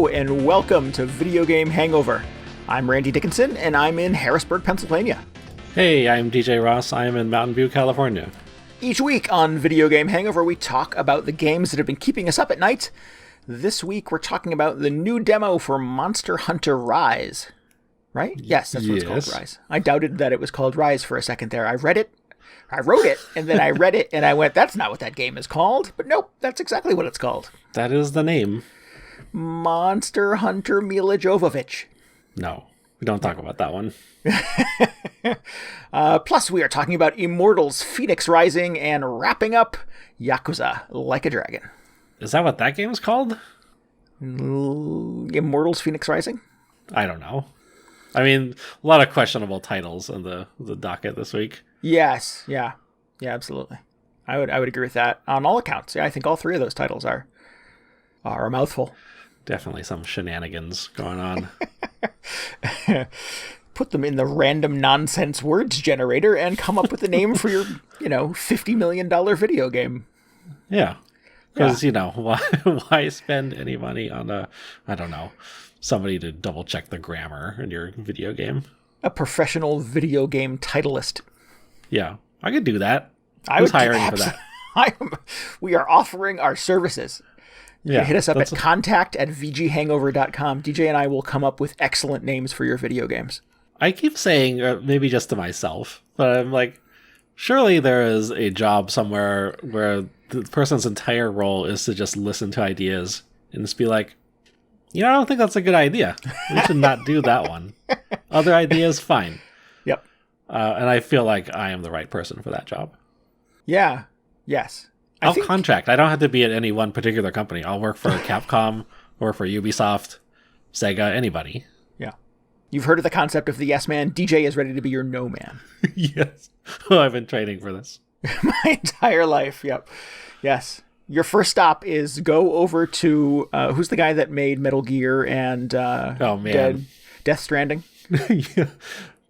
Hello and welcome to Video Game Hangover. I'm Randy Dickinson and I'm in Harrisburg, Pennsylvania. Hey, I'm DJ Ross. I'm in Mountain View, California. Each week on Video Game Hangover, we talk about the games that have been keeping us up at night. This week, we're talking about the new demo for Monster Hunter Rise. Right? Yes, that's what it's called, Rise. I doubted that it was called Rise for a second there. I wrote it, and then I read it, and I went, that's not what that game is called. But nope, that's exactly what it's called. That is the name. Monster Hunter Mila Jovovich. No, we don't talk about that one. Plus, we are talking about Immortals Fenyx Rising and wrapping up Yakuza Like a Dragon. Is that what that game is called? Immortals Fenyx Rising? I don't know. I mean, a lot of questionable titles in the docket this week. Yes, yeah, absolutely. I would agree with that on all accounts. Yeah, I think all three of those titles are a mouthful. Definitely some shenanigans going on. Put them in the random nonsense words generator and come up with the name for your, $50 million video game. Yeah. Because, why spend any money on somebody to double check the grammar in your video game? A professional video game titleist. Yeah, I could do that. Who's hiring for that? We are offering our services. Yeah, hit us up at contact@VGHangover.com. DJ and I will come up with excellent names for your video games. I keep saying, maybe just to myself, but I'm like, surely there is a job somewhere where the person's entire role is to just listen to ideas and just be like, I don't think that's a good idea. We should not do that one. Other ideas, fine. Yep. And I feel like I am the right person for that job. Yeah. Yes. I'll contract. I don't have to be at any one particular company. I'll work for Capcom, work for Ubisoft, Sega, anybody. Yeah. You've heard of the concept of the yes man. DJ is ready to be your no man. Yes. Oh, I've been training for this. My entire life. Yep. Yes. Your first stop is go over to, who's the guy that made Metal Gear and Death Stranding? Yeah.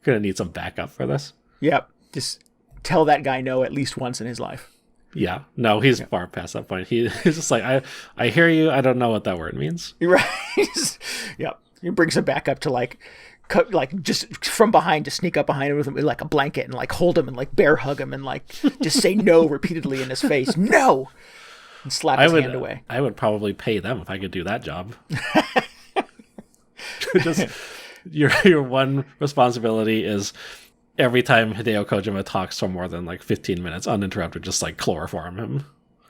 Gonna need some backup for this. Yep. Just tell that guy no at least once in his life. Yeah. No, he's far past that point. He's just like, I hear you. I don't know what that word means. Right. Yep. He brings him back up to just from behind to sneak up behind him with like a blanket and like hold him and like bear hug him and like just say no repeatedly in his face. No. And slap his hand away. I would probably pay them if I could do that job. Just your one responsibility is every time Hideo Kojima talks for more than like 15 minutes uninterrupted, just like chloroform him.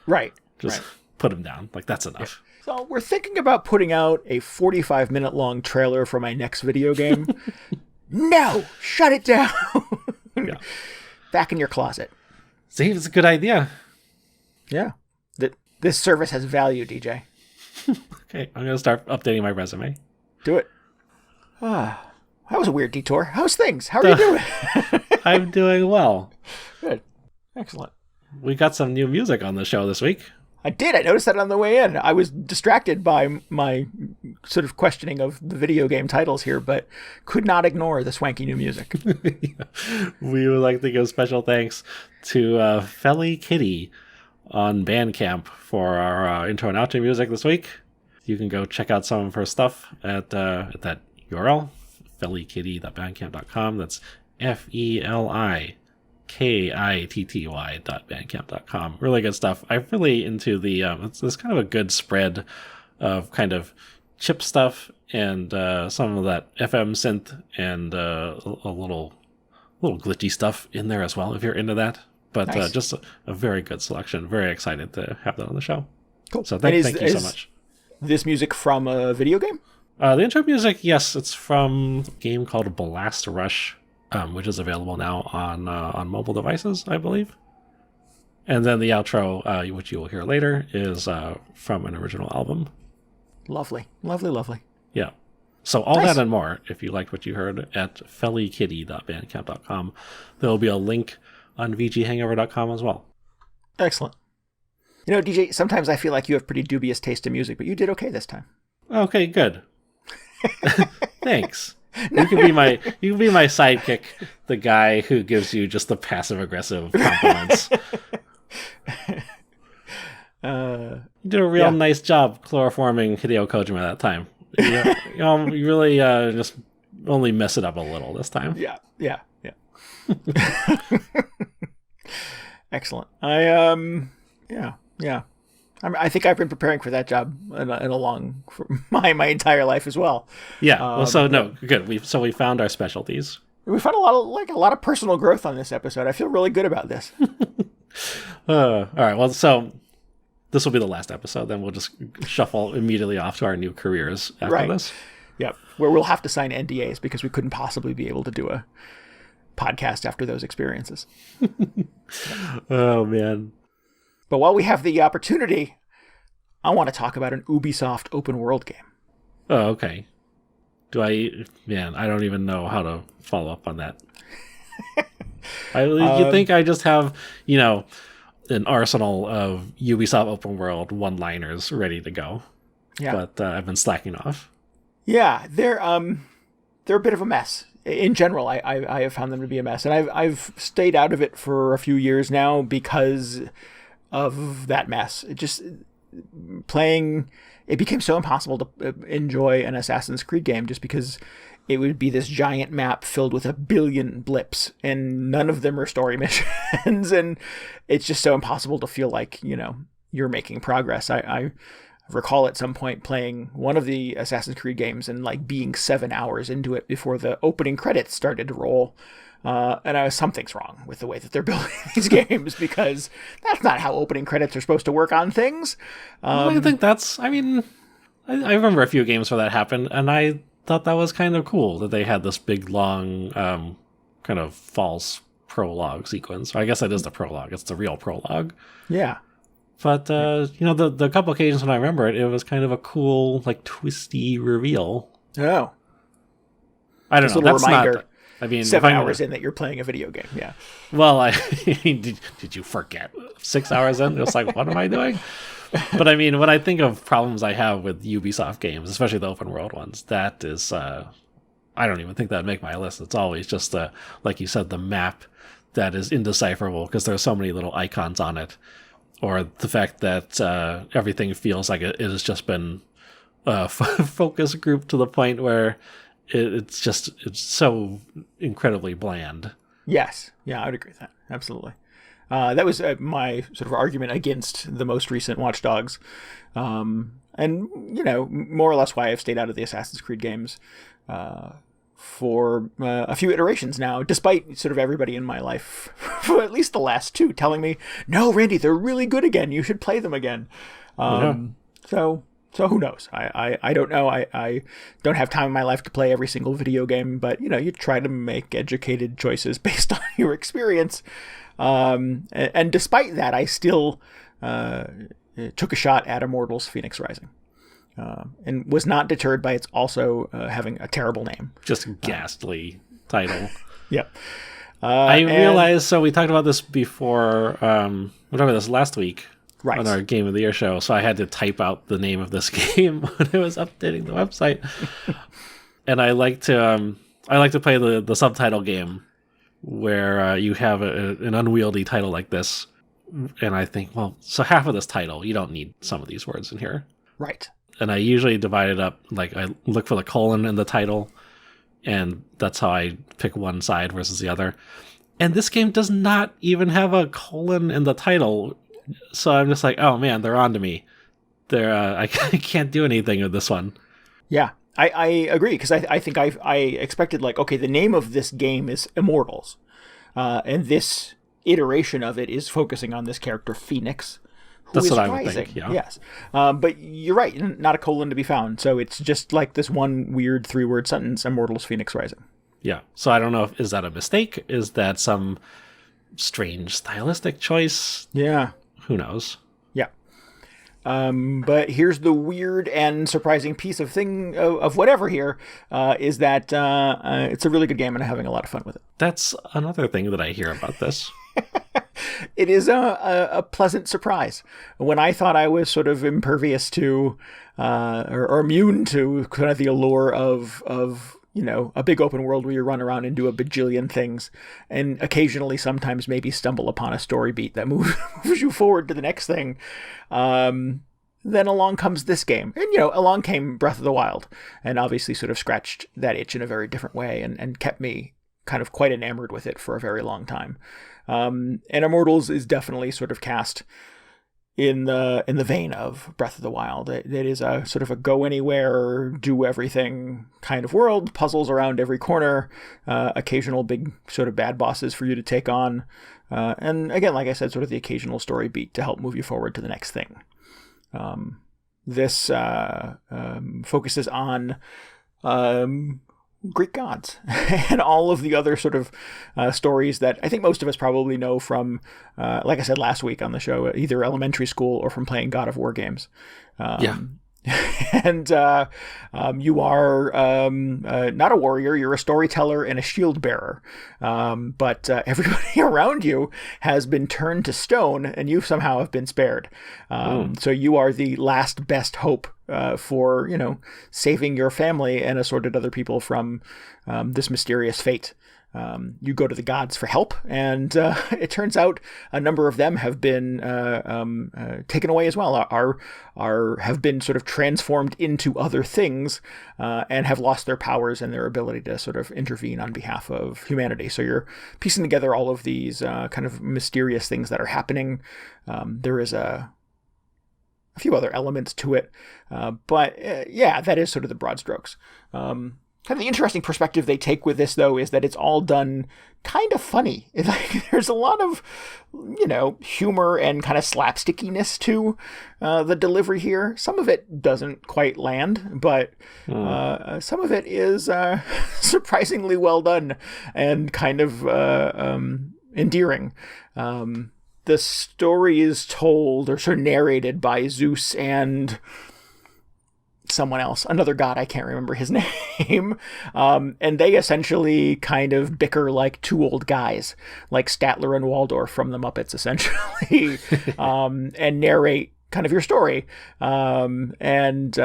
Right. Just put him down. Like, that's enough. Yeah. So we're thinking about putting out a 45-minute long trailer for my next video game. No! Shut it down! Yeah. Back in your closet. See, it's a good idea. Yeah. This service has value, DJ. Okay, I'm going to start updating my resume. Do it. That was a weird detour. How's things? How are you doing? I'm doing well. Good. Excellent. We got some new music on the show this week. I did. I noticed that on the way in. I was distracted by my sort of questioning of the video game titles here, but could not ignore the swanky new music. Yeah. We would like to give special thanks to Felikitty on Bandcamp for our intro and outro music this week. You can go check out some of her stuff at that URL, felikitty.bandcamp.com. That's FELIKITTY.bandcamp.com. Really good stuff. I'm really into the it's kind of a good spread of kind of chip stuff and some of that FM synth and a little glitchy stuff in there as well if you're into that. But nice. Just a very good selection. Very excited to have that on the show. Cool. So thank you so much. This music from a video game? The intro music, yes, it's from a game called Blast Rush, which is available now on mobile devices, I believe. And then the outro, which you will hear later, is from an original album. Lovely. Lovely, lovely. Yeah. So all that and more, if you liked what you heard, at felikitty.bandcamp.com. There will be a link on VGHangover.com as well. Excellent. DJ, sometimes I feel like you have pretty dubious taste in music, but you did okay this time. Okay, good. Thanks. You can be my sidekick, the guy who gives you just the passive aggressive compliments. You did a real nice job chloroforming Hideo Kojima that time. You really just only mess it up a little this time. Yeah. Excellent. I think I've been preparing for that job for my entire life as well. Yeah. Well, good. We found our specialties. We found a lot of personal growth on this episode. I feel really good about this. All right. Well, so this will be the last episode. Then we'll just shuffle immediately off to our new careers after this. Yep. Where we'll have to sign NDAs because we couldn't possibly be able to do a podcast after those experiences. Oh, man. But while we have the opportunity, I want to talk about an Ubisoft open world game. Oh, okay. I don't even know how to follow up on that. You think I just have, an arsenal of Ubisoft open world one-liners ready to go. Yeah. But I've been slacking off. Yeah, they're a bit of a mess. In general, I have found them to be a mess. And I've stayed out of it for a few years now because of that mess. It became so impossible to enjoy an Assassin's Creed game just because it would be this giant map filled with 1 billion blips, and none of them are story missions, and it's just so impossible to feel like, you're making progress. I recall at some point playing one of the Assassin's Creed games and being 7 hours into it before the opening credits started to roll. And something's wrong with the way that they're building these games, because that's not how opening credits are supposed to work on things. I think I remember a few games where that happened, and I thought that was kind of cool that they had this big, long, kind of false prologue sequence. I guess that is the prologue. It's the real prologue. Yeah. But, the couple occasions when I remember it, it was kind of a cool, twisty reveal. Oh. I don't know. That's reminder. Not... 7 hours in that you're playing a video game. Yeah. Well, did you forget 6 hours in? It's like, what am I doing? But when I think of problems I have with Ubisoft games, especially the open world ones, that is, I don't even think that'd make my list. It's always just like you said, the map that is indecipherable because there's so many little icons on it, or the fact that everything feels like it has just been focus grouped to the point where it's so incredibly bland. Yes. Yeah, I would agree with that. Absolutely. That was my sort of argument against the most recent Watch Dogs. And, more or less why I've stayed out of the Assassin's Creed games for a few iterations now, despite sort of everybody in my life, for at least the last two, telling me, no, Randy, they're really good again. You should play them again. So who knows? I don't know. I don't have time in my life to play every single video game, but, you try to make educated choices based on your experience. And despite that, I still took a shot at Immortals Fenyx Rising. And was not deterred by its also having a terrible name. Just a ghastly title. Yep. I realized, so we talked about this before, whatever this last week. Right. On our Game of the Year show, so I had to type out the name of this game when I was updating the website. And I like to play the subtitle game where you have an unwieldy title like this, and I think, well, so half of this title, you don't need some of these words in here. Right. And I usually divide it up, I look for the colon in the title, and that's how I pick one side versus the other. And this game does not even have a colon in the title. So I'm just like, oh man, they're on to me. I can't do anything with this one. Yeah, I agree, because I think I expected, okay, the name of this game is Immortals, and this iteration of it is focusing on this character Fenyx, who That's is what I rising. would think, yeah. Yes, but you're right, not a colon to be found. So it's just like this one weird 3-word sentence: Immortals Fenyx Rising. Yeah. So I don't know is that a mistake? Is that some strange stylistic choice? Yeah. Who knows? Yeah. But here's the weird and surprising piece of whatever here, is that it's a really good game and I'm having a lot of fun with it. That's another thing that I hear about this. It is a pleasant surprise. When I thought I was sort of impervious to or immune to kind of the allure of a big open world where you run around and do a bajillion things, and occasionally sometimes maybe stumble upon a story beat that moves you forward to the next thing. then along comes this game. And, along came Breath of the Wild, and obviously sort of scratched that itch in a very different way and kept me kind of quite enamored with it for a very long time. And Immortals is definitely sort of cast in the vein of Breath of the Wild. It is a sort of a go anywhere, do everything kind of world, puzzles around every corner, occasional big sort of bad bosses for you to take on. And again, like I said, sort of the occasional story beat to help move you forward to the next thing. This focuses on Greek gods and all of the other sort of stories that I think most of us probably know from, like I said last week on the show, either elementary school or from playing God of War games. And you are not a warrior, you're a storyteller and a shield bearer. But everybody around you has been turned to stone, and you somehow have been spared. So you are the last best hope for, saving your family and assorted other people from this mysterious fate. You go to the gods for help, and it turns out a number of them have been taken away as well, have been sort of transformed into other things, and have lost their powers and their ability to sort of intervene on behalf of humanity. So you're piecing together all of these kind of mysterious things that are happening. There is a few other elements to it, but that is sort of the broad strokes. Kind of the interesting perspective they take with this, though, is that it's all done kind of funny. There's a lot of, humor and kind of slapstickiness to the delivery here. Some of it doesn't quite land, but some of it is surprisingly well done and kind of endearing. The story is told or sort of narrated by Zeus and someone else, another god, I can't remember his name, and they essentially kind of bicker like two old guys, like Statler and Waldorf from the Muppets, essentially, and narrate kind of your story. Phoenix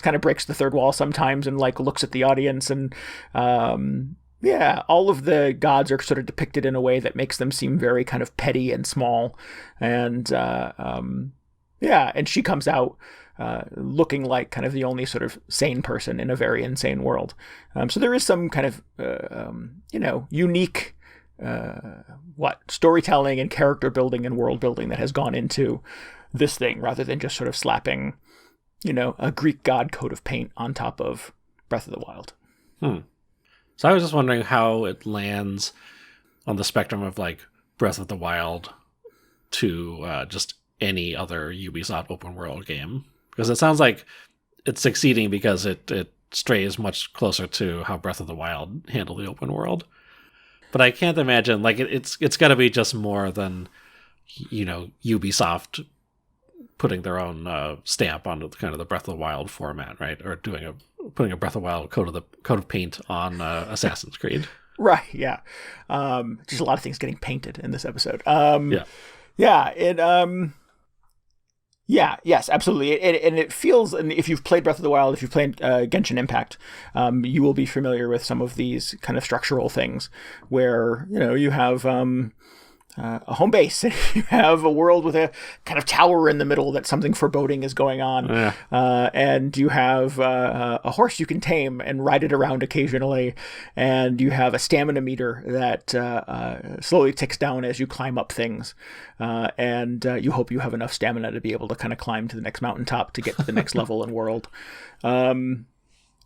kind of breaks the third wall sometimes and like looks at the audience, and all of the gods are sort of depicted in a way that makes them seem very kind of petty and small, and and she comes out looking like kind of the only sort of sane person in a very insane world. So there is some kind of, unique storytelling and character building and world building that has gone into this thing, rather than just sort of slapping, a Greek god coat of paint on top of Breath of the Wild. So I was just wondering how it lands on the spectrum of like Breath of the Wild to just any other Ubisoft open world game, because it sounds like it's succeeding because it strays much closer to how Breath of the Wild handled the open world. But I can't imagine, like, it's got to be just more than, Ubisoft putting their own stamp on kind of the Breath of the Wild format, right? Or putting a Breath of the Wild coat of paint on Assassin's Creed. Right. Yeah. Just a lot of things getting painted in this episode. Yes, absolutely. And it feels, and if you've played Breath of the Wild, if you've played Genshin Impact, you will be familiar with some of these kind of structural things where, you have a home base, and you have a world with a kind of tower in the middle that something foreboding is going on. And you have a horse you can tame and ride it around occasionally. And you have a stamina meter that slowly ticks down as you climb up things. And you hope you have enough stamina to be able to kind of climb to the next mountaintop to get to the next level and world.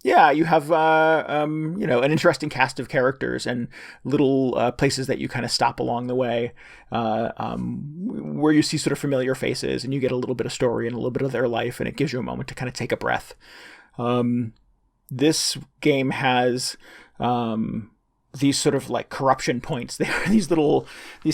You have, an interesting cast of characters and little places that you kind of stop along the way, where you see sort of familiar faces, and you get a little bit of story and a little bit of their life, and it gives you a moment to kind of take a breath. This game has these sort of like corruption points. They are these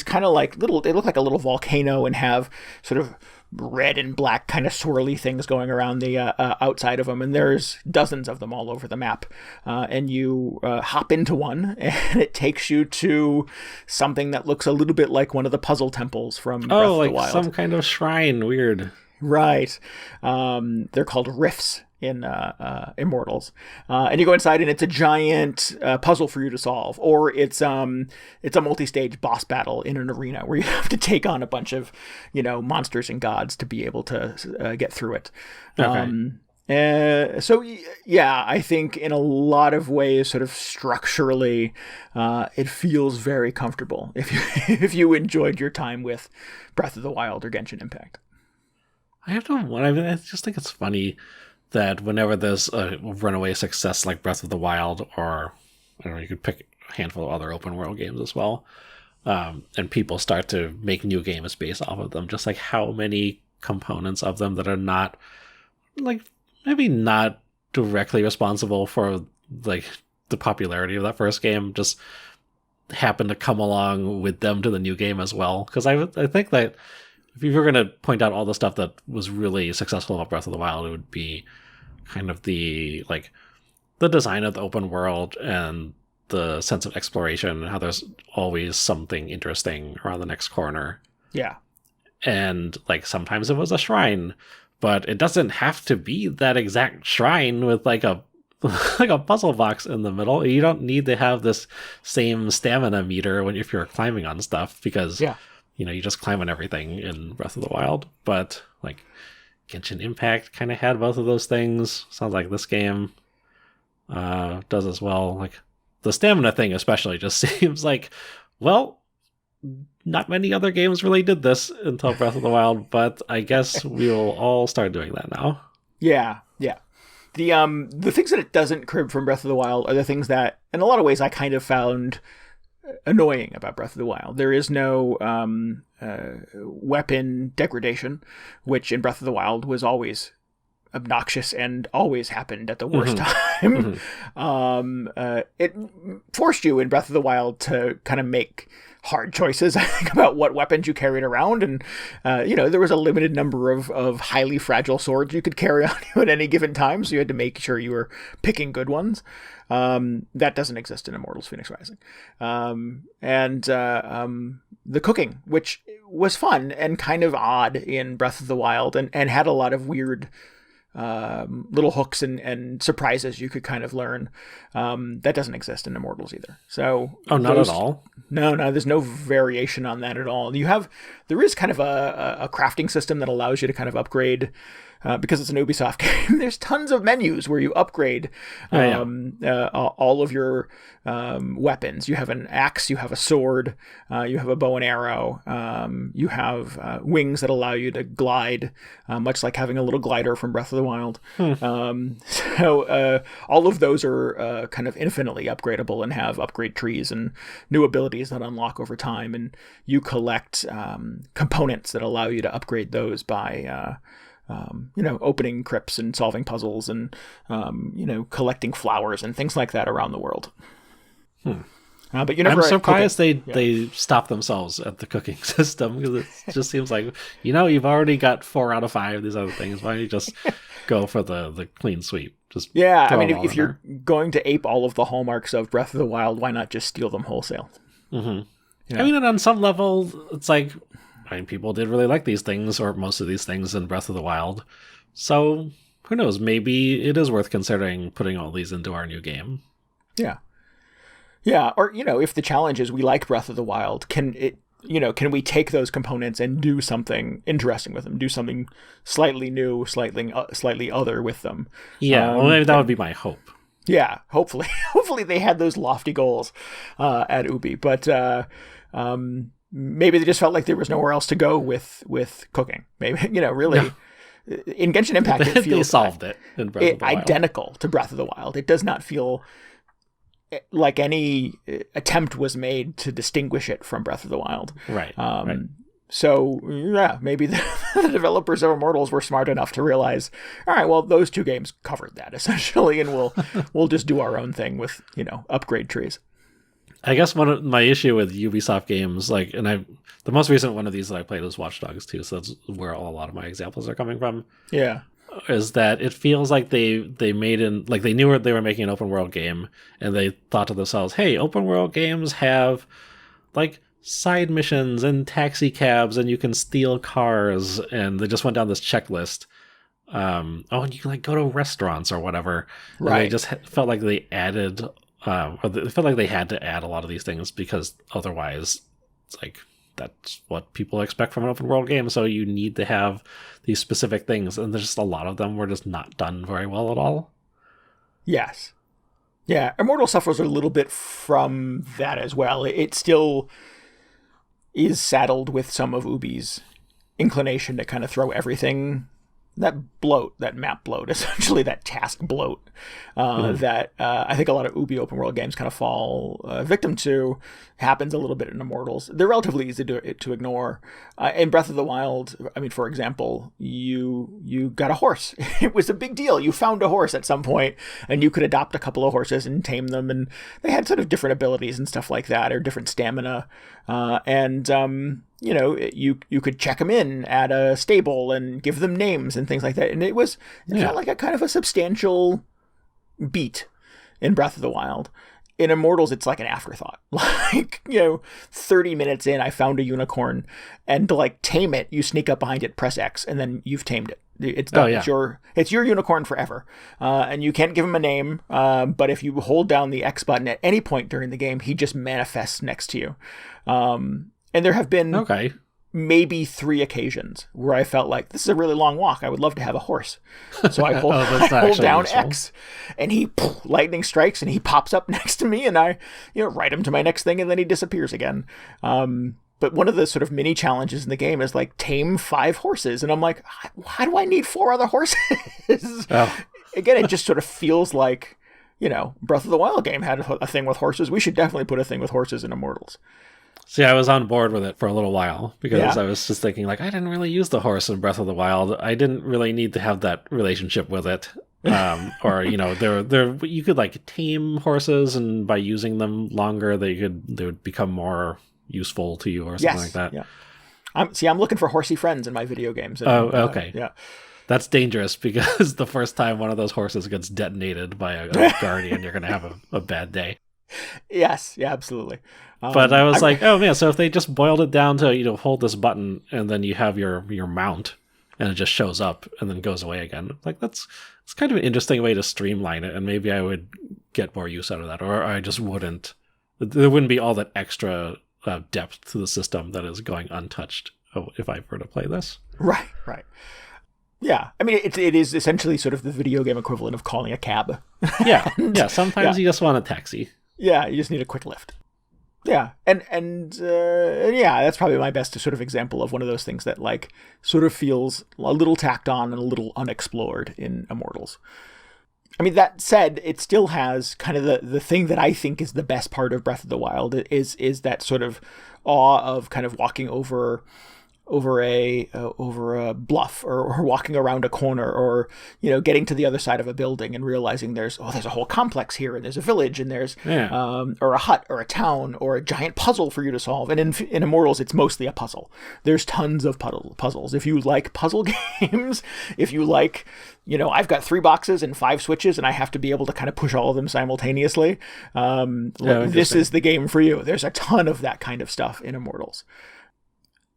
kind of like they look like a little volcano and have sort of red and black kind of swirly things going around the outside of them, and there's dozens of them all over the map, and you hop into one, and it takes you to something that looks a little bit like one of the puzzle temples from Breath of the Wild. Some kind of shrine. Weird. Right. They're called rifts in Immortals, and you go inside and it's a giant puzzle for you to solve, or it's a multi-stage boss battle in an arena where you have to take on a bunch of monsters and gods to be able to get through it. So yeah, I think in a lot of ways, sort of structurally, it feels very comfortable if you enjoyed your time with Breath of the Wild or Genshin Impact. I just think it's funny that whenever there's a runaway success like Breath of the Wild, or I don't know, you could pick a handful of other open world games as well, and people start to make new games based off of them, just like how many components of them that are not, like, maybe not directly responsible for like the popularity of that first game just happen to come along with them to the new game as well. Because I think that if you were going to point out all the stuff that was really successful about Breath of the Wild, it would be kind of the design of the open world and the sense of exploration, how there's always something interesting around the next corner. Yeah. And like sometimes it was a shrine, but it doesn't have to be that exact shrine with like a puzzle box in the middle. You don't need to have this same stamina meter if you're climbing on stuff, because you just climb on everything in Breath of the Wild. But like Genshin Impact kind of had both of those things. Sounds like this game does as well. Like the stamina thing especially just seems like, well, not many other games really did this until Breath of the Wild, but I guess we'll all start doing that now. Yeah. The things that it doesn't crib from Breath of the Wild are the things that, in a lot of ways, I kind of found annoying about Breath of the Wild. There is no weapon degradation, which in Breath of the Wild was always obnoxious and always happened at the worst time. It forced you in Breath of the Wild to kind of make hard choices, I think, about what weapons you carried around. And, there was a limited number of highly fragile swords you could carry on you at any given time. So you had to make sure you were picking good ones. That doesn't exist in Immortals Fenyx Rising. And the cooking, which was fun and kind of odd in Breath of the Wild, and had a lot of weird little hooks and surprises you could kind of learn. That doesn't exist in Immortals either. So not at all. No, there's no variation on that at all. There is kind of a crafting system that allows you to kind of upgrade. Because it's an Ubisoft game, there's tons of menus where you upgrade all of your weapons. You have an axe, you have a sword, you have a bow and arrow, you have wings that allow you to glide, much like having a little glider from Breath of the Wild. So all of those are kind of infinitely upgradable and have upgrade trees and new abilities that unlock over time. And you collect components that allow you to upgrade those by opening crypts and solving puzzles and, collecting flowers and things like that around the world. But you never. I'm surprised they stop themselves at the cooking system, because it just seems like, you've already got 4 out of 5 of these other things. Why don't you just go for the clean sweep? If you're going to ape all of the hallmarks of Breath of the Wild, why not just steal them wholesale? And on some level, it's like, people did really like these things, or most of these things, in Breath of the Wild. So, who knows? Maybe it is worth considering putting all these into our new game. Yeah. Or, if the challenge is we like Breath of the Wild, can we take those components and do something interesting with them? Do something slightly new, slightly other with them? Yeah, maybe that would be my hope. Yeah, hopefully. Hopefully they had those lofty goals at Ubi. But, maybe they just felt like there was nowhere else to go with cooking. Maybe, really. No. In Genshin Impact, it feels they solved it in Breath of the Wild. Identical to Breath of the Wild. It does not feel like any attempt was made to distinguish it from Breath of the Wild. Right. So, maybe the developers of Immortals were smart enough to realize, all right, well, those 2 games covered that, essentially, and we'll just do our own thing with, upgrade trees. I guess one of my issue with Ubisoft games, the most recent one of these that I played was Watch Dogs 2, so that's where a lot of my examples are coming from. Yeah. Is that it feels like they they knew they were making an open world game, and they thought to themselves, hey, open world games have side missions and taxi cabs, and you can steal cars, and they just went down this checklist and you can like go to restaurants or whatever. And Right. they just felt like they added, or they felt like they had to add a lot of these things because otherwise, it's like that's what people expect from an open world game. So you need to have these specific things, and there's just a lot of them were just not done very well at all. Yes. Yeah, Immortal suffers a little bit from that as well. It still is saddled with some of Ubi's inclination to kind of throw everything, that bloat, that map bloat, essentially that task bloat, that I think a lot of Ubi open world games kind of fall victim to. Happens a little bit in Immortals. They're relatively easy to ignore. In Breath of the Wild, I mean, for example, you got a horse. It was a big deal. You found a horse at some point, and you could adopt a couple of horses and tame them, and they had sort of different abilities and stuff like that, or different stamina, you know, you could check them in at a stable and give them names and things like that. And it felt like a kind of a substantial beat in Breath of the Wild. In Immortals, it's like an afterthought. Like, you know, 30 minutes in, I found a unicorn, and to like tame it, you sneak up behind it, press X, and then you've tamed it. It's done. It's your unicorn forever. And you can't give him a name, but if you hold down the X button at any point during the game, he just manifests next to you. And there have been maybe 3 occasions where I felt like, this is a really long walk. I would love to have a horse. So I hold, I hold down useful. X, and he lightning strikes, and he pops up next to me, and I ride him to my next thing, and then he disappears again. But one of the sort of mini challenges in the game is like tame 5 horses. And I'm like, why do I need 4 other horses? Again, it just sort of feels like, Breath of the Wild game had a thing with horses. We should definitely put a thing with horses in Immortals. See, I was on board with it for a little while because I was just thinking, like, I didn't really use the horse in Breath of the Wild. I didn't really need to have that relationship with it. Or, you could like tame horses, and by using them longer, they would become more useful to you or something like that. Yeah. I'm looking for horsey friends in my video games. And, okay. Yeah. That's dangerous because the first time one of those horses gets detonated by a guardian, you're going to have a bad day. Yes. Yeah, absolutely. But I was like, oh man, so if they just boiled it down to, hold this button and then you have your mount and it just shows up and then goes away again. Like it's kind of an interesting way to streamline it, and maybe I would get more use out of that, or I just wouldn't. There wouldn't be all that extra depth to the system that is going untouched if I were to play this. Right. Yeah, I mean, it is essentially sort of the video game equivalent of calling a cab. Yeah. Sometimes you just want a taxi. Yeah, you just need a quick lift. Yeah, and that's probably my best sort of example of one of those things that like sort of feels a little tacked on and a little unexplored in Immortals. I mean, that said, it still has kind of the thing that I think is the best part of Breath of the Wild is that sort of awe of kind of walking over a bluff, or walking around a corner, or getting to the other side of a building and realizing there's a whole complex here, and there's a village, and there's or a hut or a town or a giant puzzle for you to solve. And in Immortals, it's mostly a puzzle. There's tons of puzzles. If you like puzzle games, if you like, I've got 3 boxes and 5 switches, and I have to be able to kind of push all of them simultaneously. This is the game for you. There's a ton of that kind of stuff in Immortals.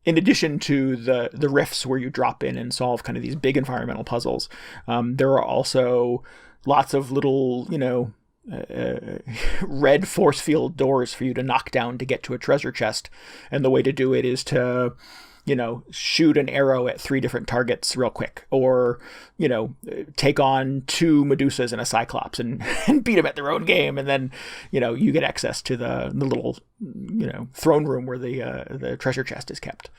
In addition to the rifts where you drop in and solve kind of these big environmental puzzles, there are also lots of little, red force field doors for you to knock down to get to a treasure chest. And the way to do it is to, shoot an arrow at 3 different targets real quick, or, take on 2 Medusas and a Cyclops and beat them at their own game. And then, you get access to the little, throne room where the treasure chest is kept.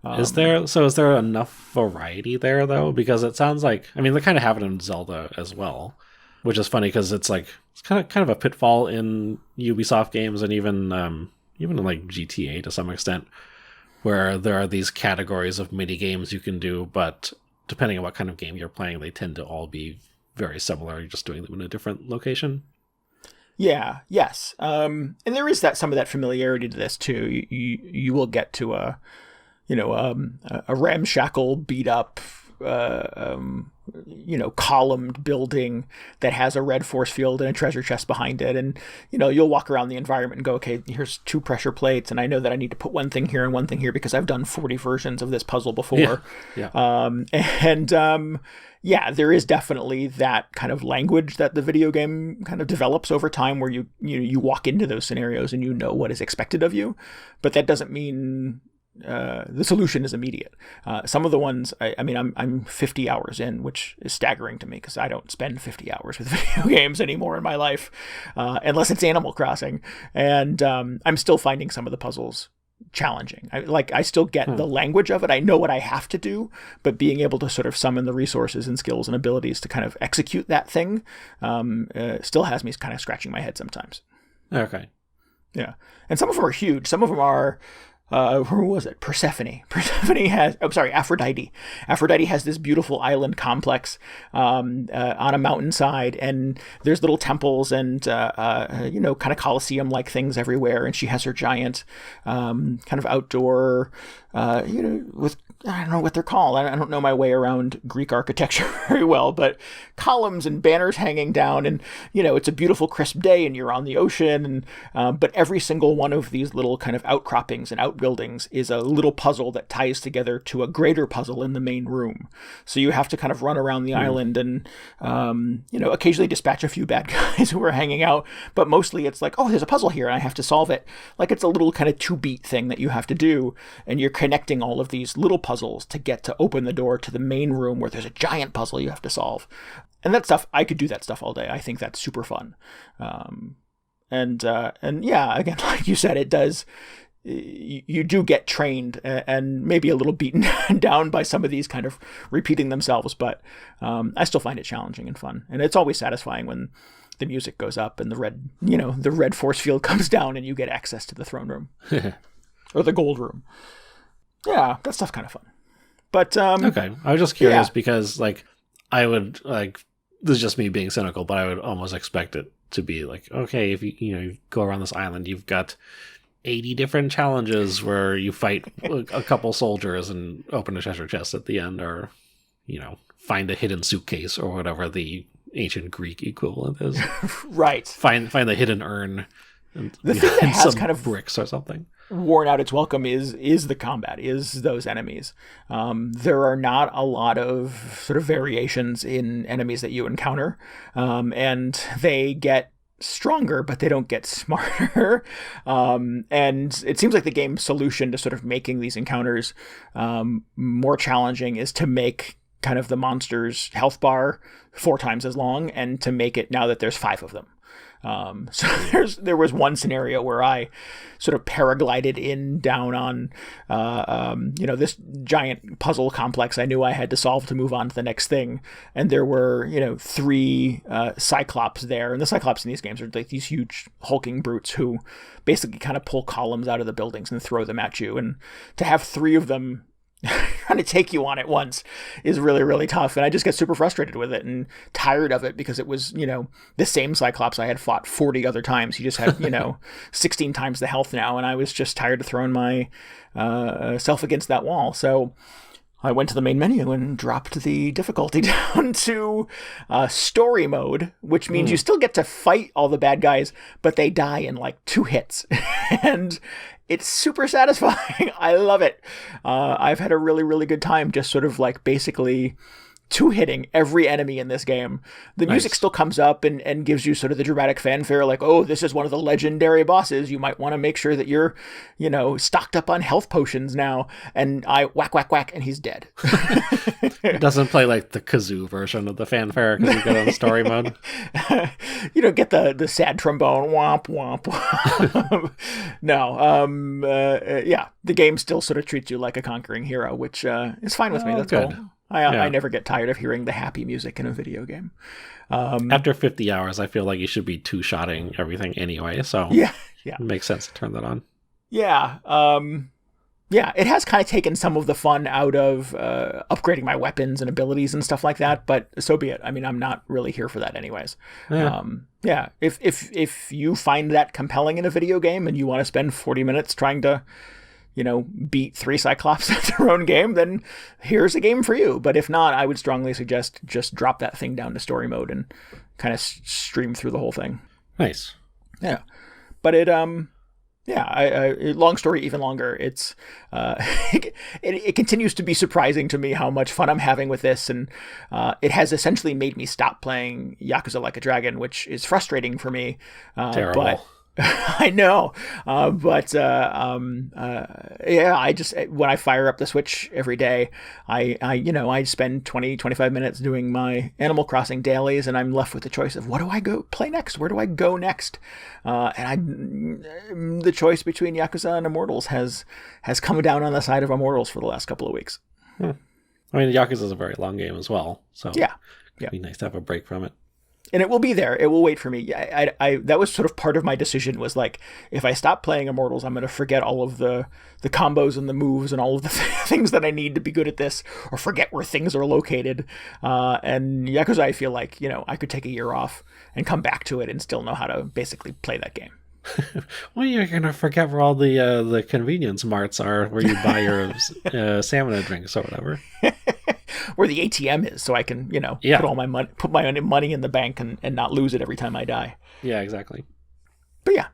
Is there enough variety there though? Because it sounds like, I mean, they kind of have it in Zelda as well, which is funny because it's like, it's kind of a pitfall in Ubisoft games, and even in like GTA to some extent, where there are these categories of mini games you can do, but depending on what kind of game you're playing, they tend to all be very similar. You're just doing them in a different location. Yeah. Yes. And there is some of that familiarity to this too. You will get to a ramshackle, beat up, columned building that has a red force field and a treasure chest behind it. And, you'll walk around the environment and go, okay, here's 2 pressure plates. And I know that I need to put one thing here and one thing here because I've done 40 versions of this puzzle before. Yeah. There is definitely that kind of language that the video game kind of develops over time where you walk into those scenarios and you know what is expected of you. But that doesn't mean the solution is immediate. Some of the ones, I'm 50 hours in, which is staggering to me because I don't spend 50 hours with video games anymore in my life, unless it's Animal Crossing. And I'm still finding some of the puzzles challenging. I still get the language of it. I know what I have to do, but being able to sort of summon the resources and skills and abilities to kind of execute that thing still has me kind of scratching my head sometimes. Okay. Yeah. And some of them are huge. Some of them are who was it? Persephone. Aphrodite. Aphrodite has this beautiful island complex on a mountainside, and there's little temples and kind of Colosseum-like things everywhere. And she has her giant kind of outdoor, with I don't know what they're called. I don't know my way around Greek architecture very well, but columns and banners hanging down, and it's a beautiful crisp day, and you're on the ocean, and but every single one of these little kind of outcroppings and outbuildings is a little puzzle that ties together to a greater puzzle in the main room. So you have to kind of run around the island and occasionally dispatch a few bad guys who are hanging out, but mostly it's like, oh, there's a puzzle here and I have to solve it. Like it's a little kind of 2-beat thing that you have to do, and you're connecting all of these little puzzles to get to open the door to the main room where there's a giant puzzle you have to solve. And that stuff, I could do that stuff all day. I think that's super fun. And again, like you said, it does, you do get trained and maybe a little beaten down by some of these kind of repeating themselves, but I still find it challenging and fun. And it's always satisfying when the music goes up and the red force field comes down and you get access to the throne room or the gold room. Yeah, that stuff's kind of fun. But okay, I was just curious because I would this is just me being cynical, but I would almost expect it to be like, okay, if you go around this island, you've got 80 different challenges where you fight a couple soldiers and open a treasure chest at the end, or find a hidden suitcase or whatever the ancient Greek equivalent is. Right. Find the hidden urn. And, the thing that has kind of bricks or something worn out its welcome is the combat, is those enemies. There are not a lot of sort of variations in enemies that you encounter, and they get stronger, but they don't get smarter. And it seems like the game's solution to sort of making these encounters more challenging is to make kind of the monster's health bar 4 times as long, and to make it now that there's 5 of them. So there was one scenario where I sort of paraglided down on, this giant puzzle complex I knew I had to solve to move on to the next thing. And there were, 3 Cyclops there. And the Cyclops in these games are like these huge hulking brutes who basically kind of pull columns out of the buildings and throw them at you. And to have 3 of them trying to take you on at once is really, really tough. And I just get super frustrated with it and tired of it because it was, the same Cyclops I had fought 40 other times. He just had, 16 times the health now. And I was just tired of throwing my self against that wall. So I went to the main menu and dropped the difficulty down to story mode, which means you still get to fight all the bad guys, but they die in 2 hits. And it's super satisfying. I love it. I've had a really, really good time just sort of basically 2-hitting every enemy in this game. The music still comes up and gives you sort of the dramatic fanfare, like, oh, this is one of the legendary bosses. You might want to make sure that you're, stocked up on health potions now. And I whack, whack, whack, and he's dead. It doesn't play like the kazoo version of the fanfare because you get on story mode. You don't get the sad trombone, womp, womp, womp. No, the game still sort of treats you like a conquering hero, which is fine with me. That's good. Cool. I never get tired of hearing the happy music in a video game. After 50 hours, I feel like you should be 2-shotting everything anyway, so it makes sense to turn that on. Yeah. It has kind of taken some of the fun out of upgrading my weapons and abilities and stuff like that, but so be it. I mean, I'm not really here for that anyways. Yeah. If you find that compelling in a video game and you want to spend 40 minutes trying to beat 3 Cyclops at their own game, then here's a game for you. But if not, I would strongly suggest just drop that thing down to story mode and kind of stream through the whole thing. Nice. Yeah. But it, long story, even longer. It's, it continues to be surprising to me how much fun I'm having with this. And, it has essentially made me stop playing Yakuza Like a Dragon, which is frustrating for me. Terrible. But I know. I just, when I fire up the Switch every day, I spend 20, 25 minutes doing my Animal Crossing dailies, and I'm left with the choice of what do I go play next? Where do I go next? The choice between Yakuza and Immortals has come down on the side of Immortals for the last couple of weeks. I mean, Yakuza is a very long game as well. So it'd be nice to have a break from it. And it will be there. It will wait for me. I that was sort of part of my decision, was like, if I stop playing Immortals, I'm going to forget all of the combos and the moves and all of the things that I need to be good at this, or forget where things are located. And Yakuza, I feel like, I could take a year off and come back to it and still know how to basically play that game. Well, you're going to forget where all the convenience marts are, where you buy your stamina drinks or whatever. Where the ATM is, so I can, put my own money in the bank and not lose it every time I die. Yeah, exactly. But yeah.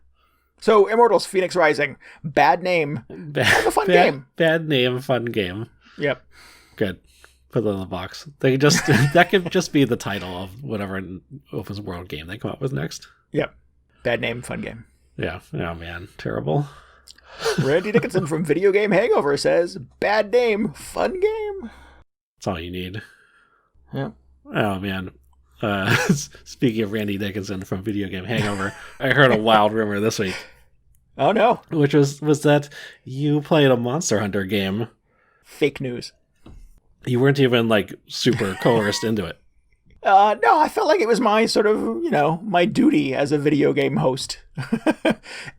So Immortals Fenyx Rising, bad name, a fun game. Bad name, fun game. Yep. Good. Put it in the box. They just that could just be the title of whatever open world game they come up with next. Yep. Bad name, fun game. Yeah. Oh man, terrible. Randy Dickinson from Video Game Hangover says, bad name, fun game. That's all you need. Yeah. Oh man. Speaking of Randy Dickinson from Video Game Hangover, I heard a wild rumor this week. Oh no. Which was that you played a Monster Hunter game. Fake news. You weren't even super coerced into it. No, I felt like it was my sort of, my duty as a video game host.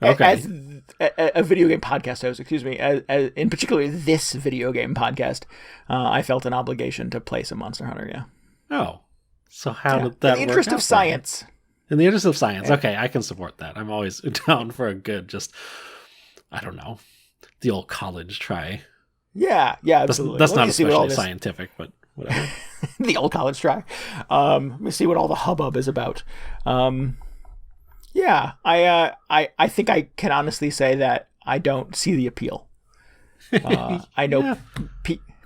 Okay. As a video game podcast host, excuse me. As in particular, this video game podcast, I felt an obligation to play some Monster Hunter, yeah. Oh. So how did that work? In the interest of science. In the interest of science. Okay, I can support that. I'm always down for a good, I don't know, the old college try. Yeah, absolutely. That's not especially scientific, but whatever. The old college try. Let me see what all the hubbub is about. I think I can honestly say that I don't see the appeal. I know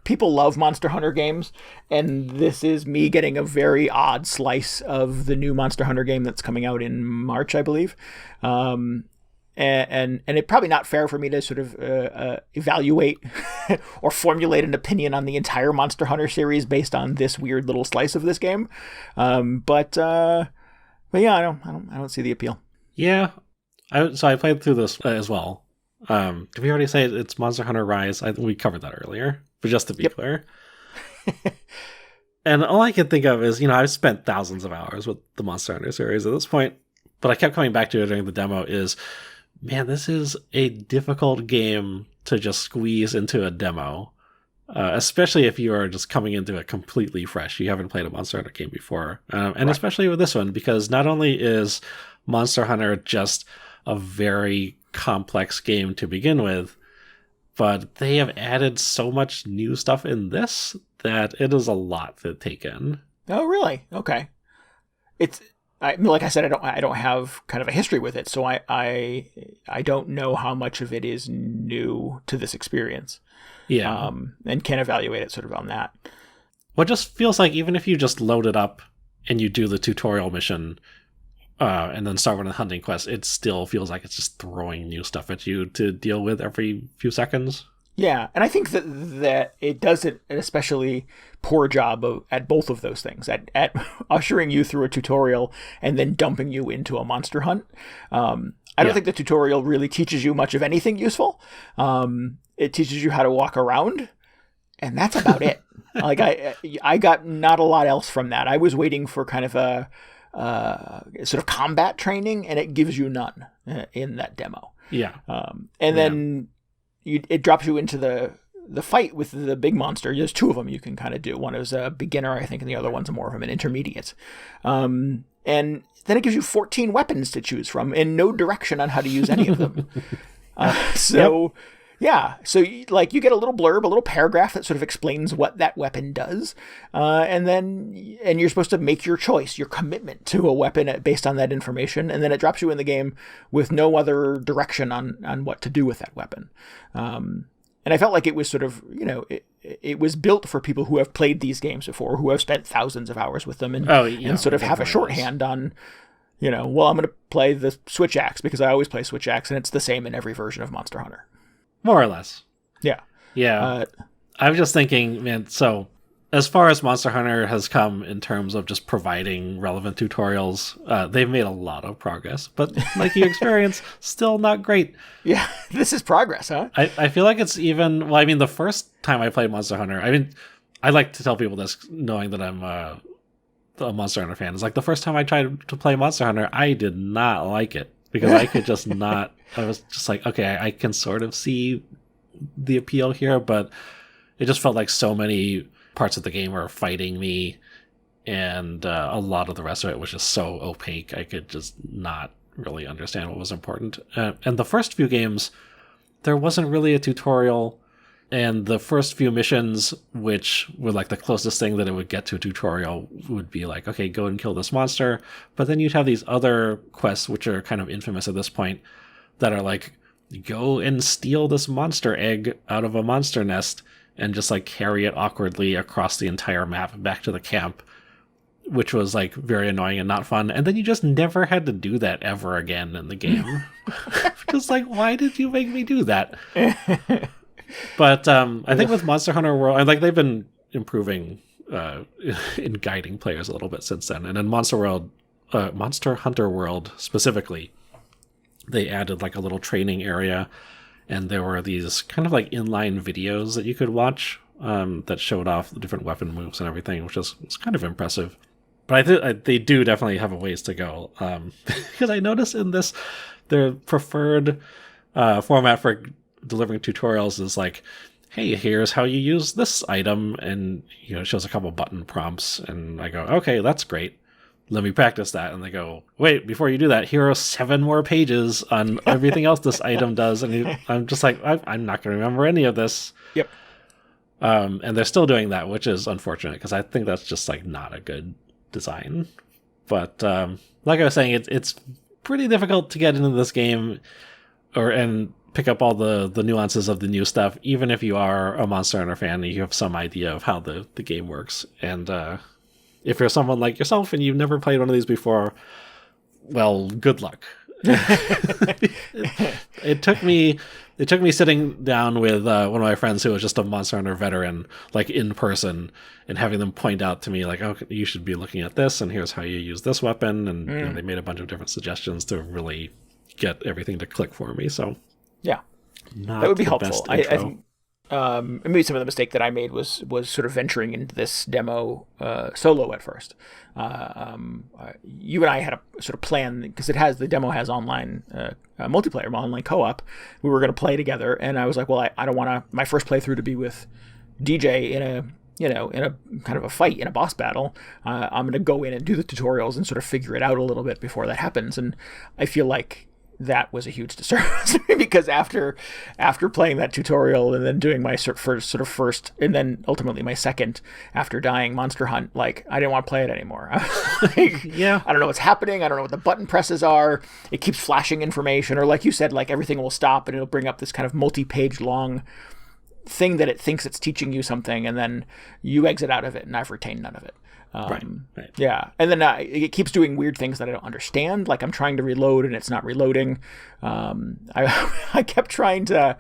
people love Monster Hunter games, and this is me getting a very odd slice of the new Monster Hunter game that's coming out in March, I believe. And it's probably not fair for me to sort of evaluate or formulate an opinion on the entire Monster Hunter series based on this weird little slice of this game. But yeah, I don't see the appeal. Yeah, so I played through this as well. Did we already say it's Monster Hunter Rise? We covered that earlier, but just to be clear. And all I can think of is, I've spent thousands of hours with the Monster Hunter series at this point, but I kept coming back to it during the demo is, man, this is a difficult game to just squeeze into a demo, especially if you are just coming into it completely fresh. You haven't played a Monster Hunter game before. And especially with this one, because not only is Monster Hunter just a very complex game to begin with, but they have added so much new stuff in this that it is a lot to take in. Oh, really? Okay. Like I said, I don't have kind of a history with it, so I don't know how much of it is new to this experience. Yeah. And can evaluate it sort of on that. Well, it just feels like even if you just load it up and you do the tutorial mission and then start with a hunting quest, it still feels like it's just throwing new stuff at you to deal with every few seconds. Yeah, and I think that it does an especially poor job at both of those things, at ushering you through a tutorial and then dumping you into a monster hunt. I don't think the tutorial really teaches you much of anything useful. It teaches you how to walk around, and that's about it. Like I got not a lot else from that. I was waiting for kind of a sort of combat training, and it gives you none in that demo. Yeah. Then it drops you into the fight with the big monster. There's two of them you can kind of do. One is a beginner, I think, and the other one's more of an intermediate. And then it gives you 14 weapons to choose from and no direction on how to use any of them. Yeah, so you get a little blurb, a little paragraph that sort of explains what that weapon does, and you're supposed to make your choice, your commitment to a weapon based on that information, and then it drops you in the game with no other direction on what to do with that weapon. And I felt like it was sort of, it was built for people who have played these games before, who have spent thousands of hours with them, and sort of have a shorthand on, well, I'm going to play the Switch Axe because I always play Switch Axe, and it's the same in every version of Monster Hunter. More or less. Yeah. Yeah. I was just thinking, man, so as far as Monster Hunter has come in terms of just providing relevant tutorials, they've made a lot of progress. But like you experience, still not great. Yeah, this is progress, huh? I feel like it's even... Well, I mean, the first time I played Monster Hunter... I mean, I like to tell people this, knowing that I'm a Monster Hunter fan. It's like the first time I tried to play Monster Hunter, I did not like it. Because I could just not... I was just like, okay, I can sort of see the appeal here, but it just felt like so many parts of the game were fighting me, and a lot of the rest of it was just so opaque, I could just not really understand what was important. And the first few games, there wasn't really a tutorial, and the first few missions, which were like the closest thing that it would get to a tutorial, would be like, okay, go and kill this monster. But then you'd have these other quests, which are kind of infamous at this point, that are like, go and steal this monster egg out of a monster nest and just like carry it awkwardly across the entire map back to the camp, which was like very annoying and not fun. And then you just never had to do that ever again in the game. Just like, why did you make me do that? But I think with Monster Hunter World, like they've been improving in guiding players a little bit since then. And in Monster Hunter World specifically, they added like a little training area, and there were these kind of like inline videos that you could watch that showed off the different weapon moves and everything, which was kind of impressive. But I think they do definitely have a ways to go, because I noticed in this, their preferred format for delivering tutorials is like, hey, here's how you use this item, and it shows a couple button prompts, and I go, okay, that's great, let me practice that. And they go, wait, before you do that, here are 7 more pages on everything else this item does. And I'm just like, I'm not going to remember any of this. Yep. And they're still doing that, which is unfortunate, because I think that's just like not a good design. But like I was saying, it's pretty difficult to get into this game and pick up all the nuances of the new stuff, even if you are a Monster Hunter fan and you have some idea of how the game works. And if you're someone like yourself and you've never played one of these before, well, good luck. It took me sitting down with one of my friends who was just a Monster Hunter veteran, like in person, and having them point out to me like, oh, you should be looking at this, and here's how you use this weapon, and they made a bunch of different suggestions to really get everything to click for me. So yeah, that would be helpful. I think maybe some of the mistake that I made was sort of venturing into this demo solo at first. You and I had a sort of plan, because the demo has online multiplayer, online co-op. We were going to play together, and I was like, well, I don't want my first playthrough to be with DJ in a kind of a fight, in a boss battle. I'm going to go in and do the tutorials and sort of figure it out a little bit before that happens. And I feel like that was a huge disservice because after playing that tutorial and then doing my first and then ultimately my second after dying Monster Hunt, like I didn't want to play it anymore. Like, yeah, I don't know what's happening. I don't know what the button presses are. It keeps flashing information, or like you said, like everything will stop and it'll bring up this kind of multi-page long thing that it thinks it's teaching you something, and then you exit out of it, and I've retained none of it. Right. Yeah, and then it keeps doing weird things that I don't understand. Like I'm trying to reload and it's not reloading. I kept trying to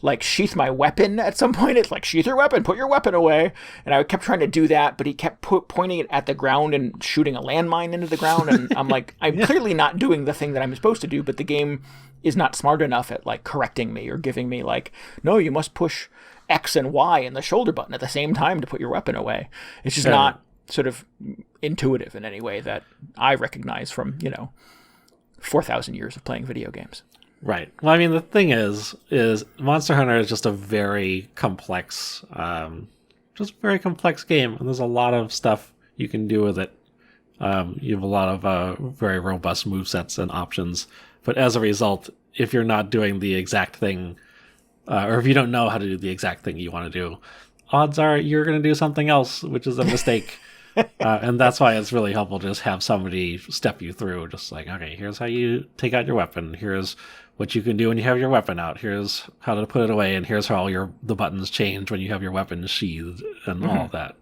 like sheath my weapon at some point. It's like, sheath your weapon, put your weapon away. And I kept trying to do that, but he kept pointing it at the ground and shooting a landmine into the ground. And I'm like, I'm clearly not doing the thing that I'm supposed to do, but the game is not smart enough at like correcting me or giving me like, no, you must push X and Y and the shoulder button at the same time to put your weapon away. It's just not sort of intuitive in any way that I recognize from, 4,000 years of playing video games. Right. Well, I mean, the thing is Monster Hunter is just a very complex, game, and there's a lot of stuff you can do with it. You have a lot of very robust movesets and options, but as a result, if you're not doing the exact thing or if you don't know how to do the exact thing you want to do, odds are you're going to do something else, which is a mistake. And that's why it's really helpful to just have somebody step you through, just like, okay, here's how you take out your weapon. Here's what you can do when you have your weapon out. Here's how to put it away. And here's how the buttons change when you have your weapon sheathed and all of that.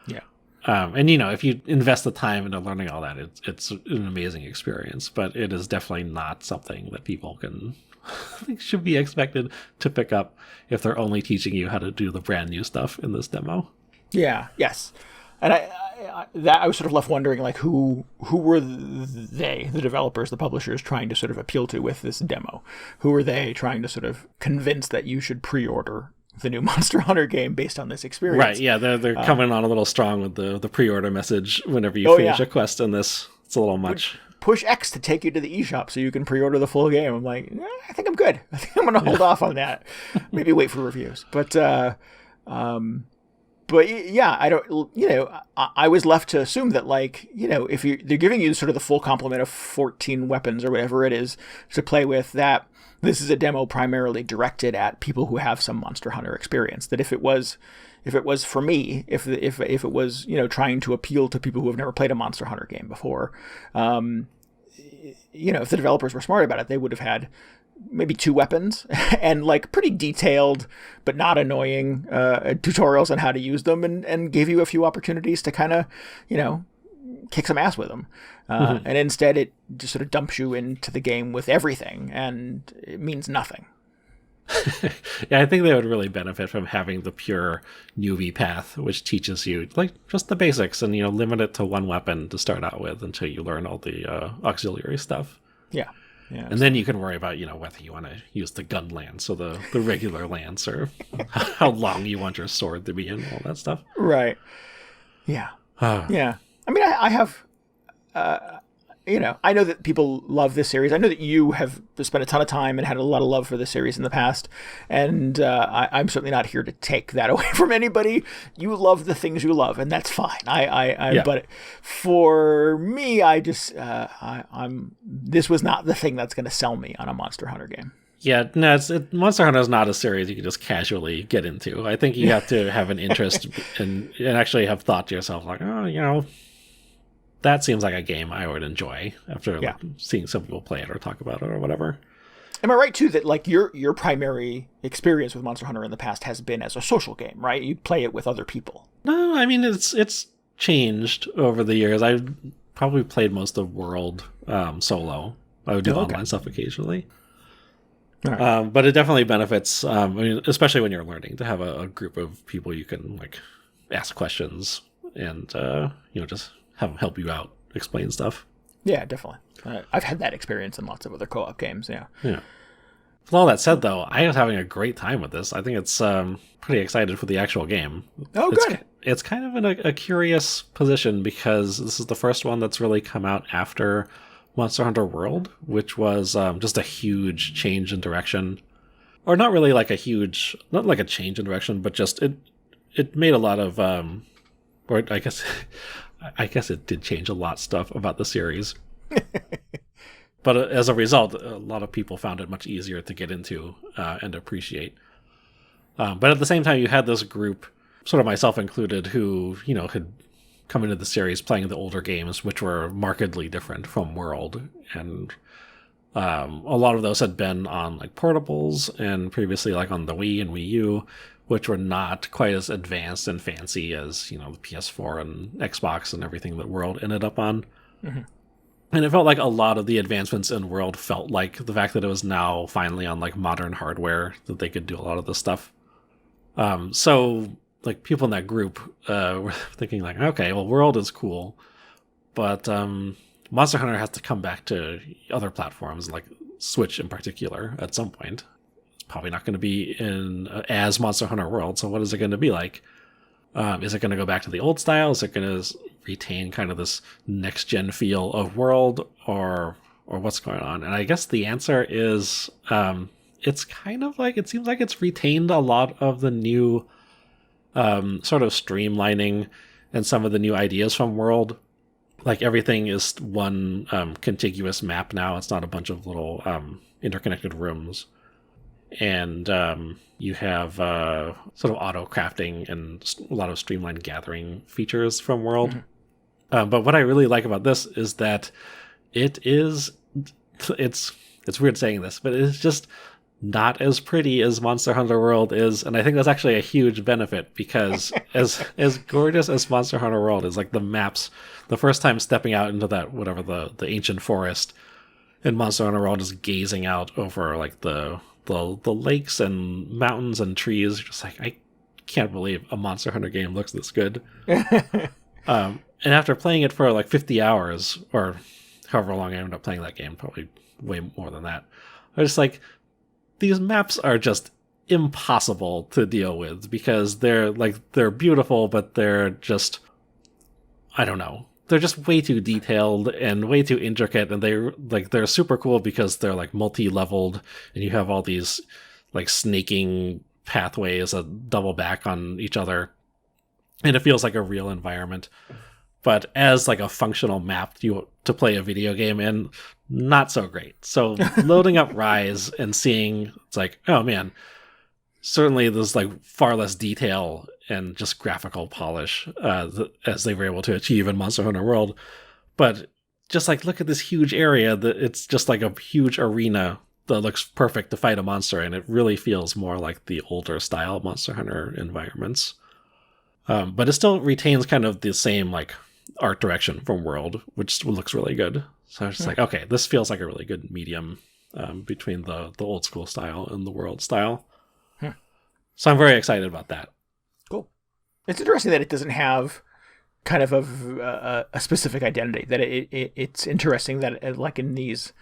Yeah. And, if you invest the time into learning all that, it's an amazing experience. But it is definitely not something that people should be expected to pick up if they're only teaching you how to do the brand new stuff in this demo. Yeah. Yes. And I was sort of left wondering, like, who were the developers, the publishers, trying to sort of appeal to with this demo? Who were they trying to sort of convince that you should pre-order the new Monster Hunter game based on this experience? Right, yeah, they're coming on a little strong with the pre-order message whenever you finish a quest in this. It's a little much. Push X to take you to the eShop so you can pre-order the full game. I'm like, I think I'm good. I think I'm going to hold off on that. Maybe wait for reviews. But yeah, I don't, I was left to assume that, like, if they're giving you sort of the full complement of 14 weapons or whatever it is to play with, that this is a demo primarily directed at people who have some Monster Hunter experience. That if it was for me, if it was, trying to appeal to people who have never played a Monster Hunter game before, if the developers were smart about it, they would have had maybe 2 weapons and like pretty detailed but not annoying tutorials on how to use them, and gave you a few opportunities to kind of kick some ass with them, and instead it just sort of dumps you into the game with everything, and it means nothing. Yeah, I think they would really benefit from having the pure newbie path, which teaches you like just the basics, and limit it to 1 weapon to start out with until you learn all the auxiliary stuff. Yeah. Yeah, and then you can worry about, whether you want to use the gun lance or the regular lance, or how long you want your sword to be, and all that stuff. Right. Yeah. Yeah. I mean, I have, I know that people love this series. I know that you have spent a ton of time and had a lot of love for this series in the past. And I'm certainly not here to take that away from anybody. You love the things you love, and that's fine. Yeah. But for me, I just, this was not the thing that's going to sell me on a Monster Hunter game. Yeah, no, Monster Hunter is not a series you can just casually get into. I think you have to have an interest and actually have thought to yourself, like, oh, that seems like a game I would enjoy after seeing some people play it or talk about it or whatever. Am I right, too, that like your primary experience with Monster Hunter in the past has been as a social game, right? You play it with other people. No, I mean, it's changed over the years. I've probably played most of World solo. I would do online stuff occasionally. Right. But it definitely benefits, especially when you're learning, to have a group of people you can like ask questions and just have them help you out, explain stuff. Yeah, definitely. I've had that experience in lots of other co-op games. Yeah. With all that said, though, I was having a great time with this. I think it's pretty excited for the actual game. Oh, good. It's kind of in a curious position because this is the first one that's really come out after Monster Hunter World, which was just a huge change in direction. Or not really like not like a change in direction, but just it made a lot of, or I guess it did change a lot of stuff about the series. But as a result, a lot of people found it much easier to get into and appreciate. But at the same time, you had this group, sort of myself included, who, had come into the series playing the older games, which were markedly different from World. And a lot of those had been on like portables and previously like on the Wii and Wii U, which were not quite as advanced and fancy as, the PS4 and Xbox and everything that World ended up on. Mm-hmm. And it felt like a lot of the advancements in World felt like the fact that it was now finally on like modern hardware that they could do a lot of this stuff. So like people in that group were thinking like, okay, well, World is cool, but Monster Hunter has to come back to other platforms, like Switch in particular, at some point. It's probably not going to be in as Monster Hunter World, so what is it going to be like? Is it going to go back to the old style? Is it going to retain kind of this next-gen feel of World, or what's going on? And I guess the answer is it's kind of like, it seems like it's retained a lot of the new sort of streamlining and some of the new ideas from World. Like everything is one contiguous map now. It's not a bunch of little interconnected rooms. and you have sort of auto crafting and a lot of streamlined gathering features from World. But what I really like about this is that it's weird saying this, but it's just not as pretty as Monster Hunter World is, and I think that's actually a huge benefit, because as gorgeous as Monster Hunter World is, like the maps, the first time stepping out into that whatever the ancient forest in Monster Hunter World, just gazing out over like the lakes and mountains and trees, just like, I can't believe a Monster Hunter game looks this good. And after playing it for like 50 hours, or however long I ended up playing that game, probably way more than that, I was just like, these maps are just impossible to deal with, because they're beautiful, but they're just, I don't know, they're just way too detailed and way too intricate, and they're super cool because they're like multi-leveled, and you have all these like snaking pathways that double back on each other, and it feels like a real environment. But as like a functional map to play a video game in, not so great. So loading up Rise and seeing, it's like, oh man, certainly there's like far less detail and just graphical polish as they were able to achieve in Monster Hunter World. But just like, look at this huge area, that it's just like a huge arena that looks perfect to fight a monster, and it really feels more like the older style Monster Hunter environments. But it still retains kind of the same like art direction from World, which looks really good. So I was just like, okay, this feels like a really good medium between the old school style and the World style. So I'm very excited about that. Cool. It's interesting that it doesn't have kind of a specific identity. That it's interesting that like in these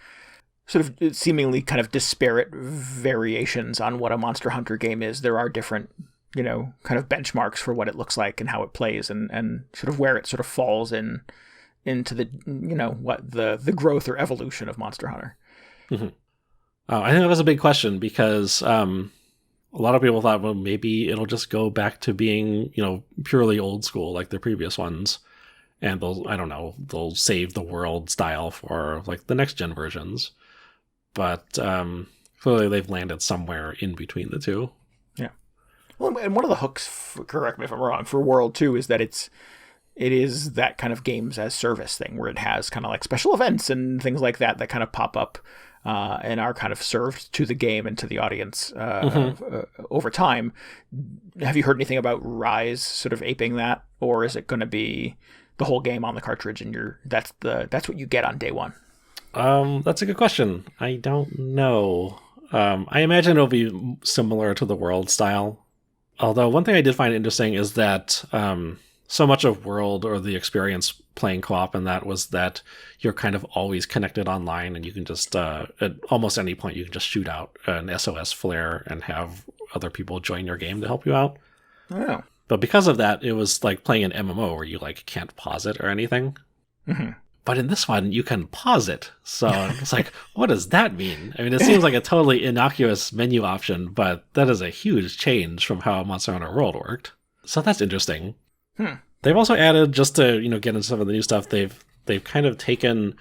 sort of seemingly kind of disparate variations on what a Monster Hunter game is, there are different, you know, kind of benchmarks for what it looks like and how it plays, and sort of where it sort of falls into the, you know, what the growth or evolution of Monster Hunter. I think that was a big question, because a lot of people thought, well, maybe it'll just go back to being, you know, purely old school like the previous ones, and they'll save the World style for like the next gen versions. But clearly they've landed somewhere in between the two. Yeah. Well, and one of the hooks, correct me if I'm wrong, for World 2 is that it is that kind of games as service thing, where it has kind of like special events and things like that kind of pop up and are kind of served to the game and to the audience over time. Have you heard anything about Rise sort of aping that, or is it going to be the whole game on the cartridge and that's what you get on day one? That's a good question. I don't know. I imagine it'll be similar to the World style. Although one thing I did find interesting is that so much of World, or the experience playing co-op in that, was that you're kind of always connected online, and you can just, at almost any point, you can just shoot out an SOS flare and have other people join your game to help you out. Oh. But because of that, it was like playing an MMO where you like can't pause it or anything. But in this one, you can pause it. So it's like, what does that mean? I mean, it seems like a totally innocuous menu option, but that is a huge change from how Monster Hunter World worked. So that's interesting. They've also added, just to, you know, get into some of the new stuff, they've kind of taken,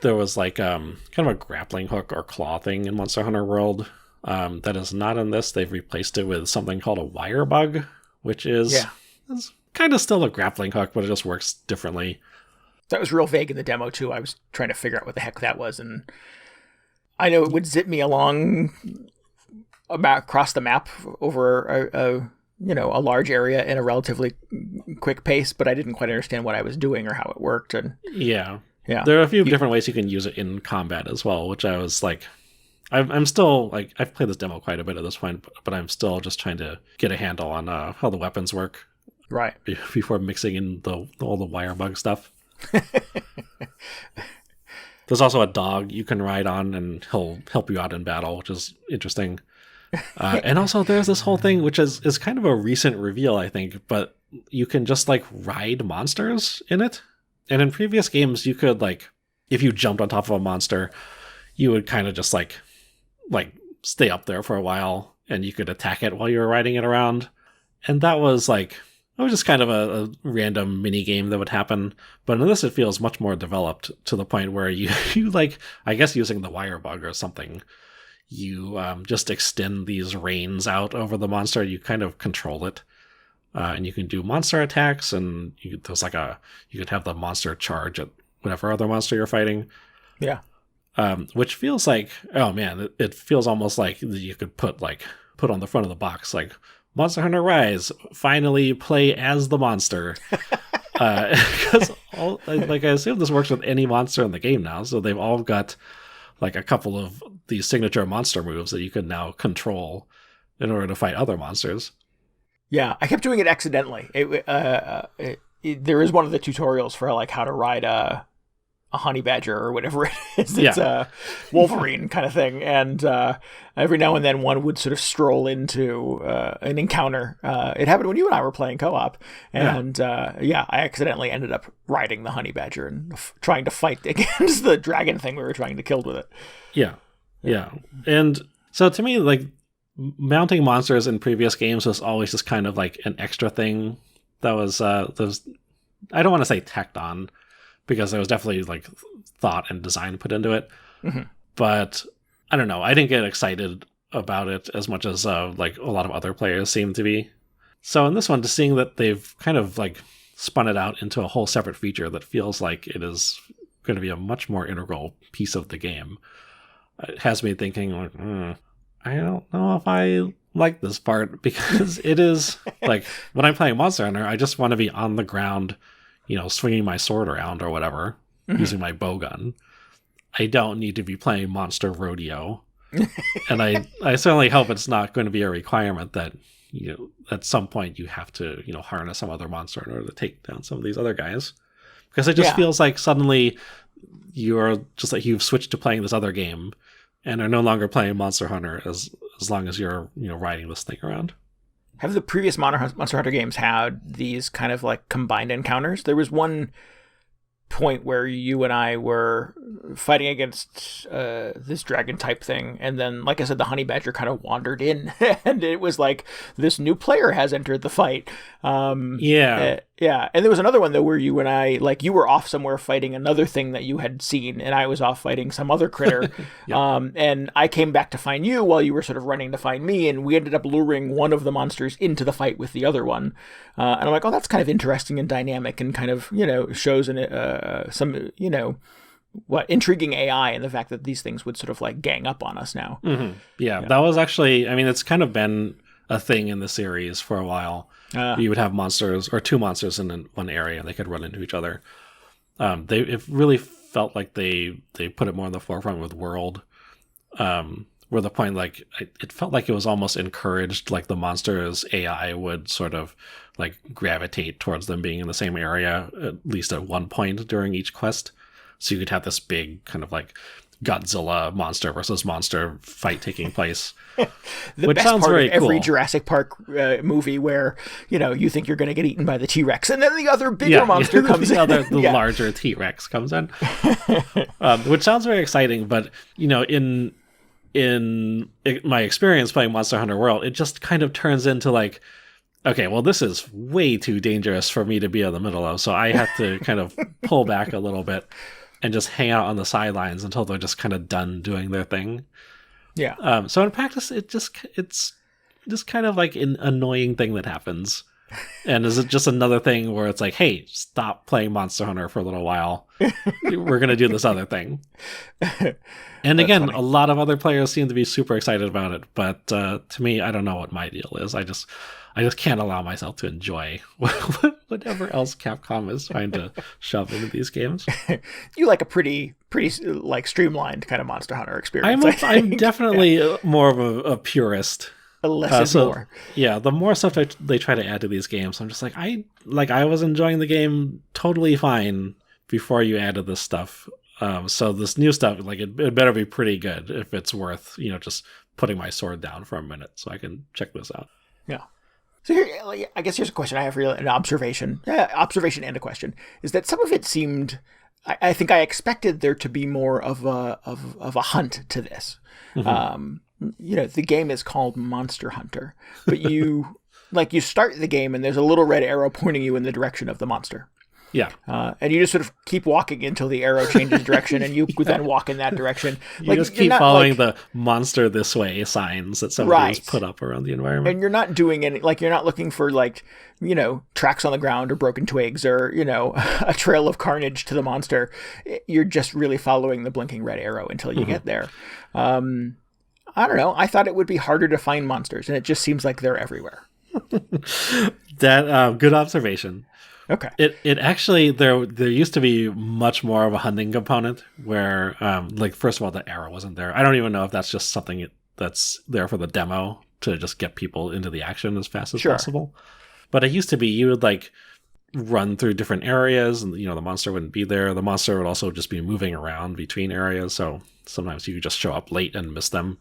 there was like kind of a grappling hook or claw thing in Monster Hunter World that is not in this. They've replaced it with something called a wire bug, which is kind of still a grappling hook, but it just works differently. That was real vague in the demo, too. I was trying to figure out what the heck that was, and I know it would zip me along across the map over a large area in a relatively quick pace, but I didn't quite understand what I was doing or how it worked. And yeah. There are a few different ways you can use it in combat as well, which I was like, I'm still, like, I've played this demo quite a bit at this point, but I'm still just trying to get a handle on how the weapons work. Right. Before mixing in all the wire bug stuff. There's also a dog you can ride on, and he'll help you out in battle, which is interesting. And also there's this whole thing, which is kind of a recent reveal, I think, but you can just like ride monsters in it. And in previous games, you could, like, if you jumped on top of a monster, you would kind of just like stay up there for a while, and you could attack it while you were riding it around. And that was like, it was just kind of a random mini game that would happen. But in this, it feels much more developed, to the point where you like, I guess using the wire bug or something, you just extend these reins out over the monster. You kind of control it. And you can do monster attacks, and you could have the monster charge at whatever other monster you're fighting. Yeah. Which feels like, oh man, it feels almost like you could put on the front of the box, like, Monster Hunter Rise, finally play as the monster. Because I assume this works with any monster in the game now, so they've all got like a couple of these signature monster moves that you can now control in order to fight other monsters. Yeah, I kept doing it accidentally. There is one of the tutorials for like how to ride a honey badger or whatever it is. It's a Wolverine kind of thing. And every now and then one would sort of stroll into an encounter. It happened when you and I were playing co-op. And I accidentally ended up riding the honey badger and trying to fight against the dragon thing we were trying to kill with it. Yeah. And so to me, like, mounting monsters in previous games was always just kind of like an extra thing that was I don't want to say tacked on, because there was definitely like thought and design put into it. Mm-hmm. But I don't know. I didn't get excited about it as much as like a lot of other players seem to be. So in this one, just seeing that they've kind of like spun it out into a whole separate feature that feels like it is going to be a much more integral piece of the game, it has me thinking, like, I don't know if I like this part, because it is like, when I'm playing Monster Hunter, I just want to be on the ground, swinging my sword around or whatever, using my bow gun. I don't need to be playing Monster Rodeo. And I certainly hope it's not going to be a requirement that, at some point you have to, harness some other monster in order to take down some of these other guys. Because it just feels like suddenly you're just like, you've switched to playing this other game and are no longer playing Monster Hunter as long as you're, riding this thing around. Have the previous Monster Hunter games had these kind of like combined encounters? There was one point where you and I were fighting against this dragon type thing, and then, like I said, the honey badger kind of wandered in, and it was like, this new player has entered the fight. And there was another one though where you and I, like, you were off somewhere fighting another thing that you had seen, and I was off fighting some other critter. And I came back to find you while you were sort of running to find me, and we ended up luring one of the monsters into the fight with the other one. And I'm like, oh, that's kind of interesting and dynamic, and kind of, shows some, intriguing AI, and the fact that these things would sort of like gang up on us now. Mm-hmm. Yeah, that was actually, I mean, it's kind of been a thing in the series for a while. You would have monsters, or two monsters in one area, and they could run into each other. It really felt like they put it more in the forefront with World, where the point, like, it felt like it was almost encouraged, like the monster's AI would sort of like gravitate towards them being in the same area, at least at one point during each quest. So you could have this big kind of like Godzilla monster versus monster fight taking place. Which best sounds part very of every cool. Jurassic Park movie where, you think you're going to get eaten by the T-Rex, and then the other bigger monster comes in. The larger T-Rex comes in. Which sounds very exciting, but, in my experience playing Monster Hunter World, it just kind of turns into like, okay, well, this is way too dangerous for me to be in the middle of, so I have to kind of pull back a little bit and just hang out on the sidelines until they're just kind of done doing their thing. Yeah. So in practice, it's just kind of like an annoying thing that happens. And is it just another thing where it's like, hey, stop playing Monster Hunter for a little while. We're going to do this other thing. And again, funny. A lot of other players seem to be super excited about it. But to me, I don't know what my deal is. I just can't allow myself to enjoy whatever else Capcom is trying to shove into these games. You like a pretty like streamlined kind of Monster Hunter experience. I'm definitely more of a purist. Less is more. Yeah, the more stuff they try to add to these games, I'm just like, I was enjoying the game totally fine before you added this stuff. So this new stuff, like, it better be pretty good if it's worth, just putting my sword down for a minute so I can check this out. Yeah. So here, I guess here's a question I have for you, an observation and a question, is that some of it seemed, I think I expected there to be more of a hunt to this. Mm-hmm. The game is called Monster Hunter, but you start the game and there's a little red arrow pointing you in the direction of the monster. Yeah. And you just sort of keep walking until the arrow changes direction, and you then walk in that direction. You just keep following the monster this way signs that somebody has put up around the environment. And you're not doing any, like, you're not looking for, like, you know, tracks on the ground or broken twigs or, you know, a trail of carnage to the monster. You're just really following the blinking red arrow until you get there. I don't know. I thought it would be harder to find monsters, and it just seems like they're everywhere. That good observation. Okay. It actually there used to be much more of a hunting component where like first of all the arrow wasn't there. I don't even know if that's just something that's there for the demo to just get people into the action as fast as possible. But it used to be you would like run through different areas and you know the monster wouldn't be there. The monster would also just be moving around between areas, so sometimes you could just show up late and miss them.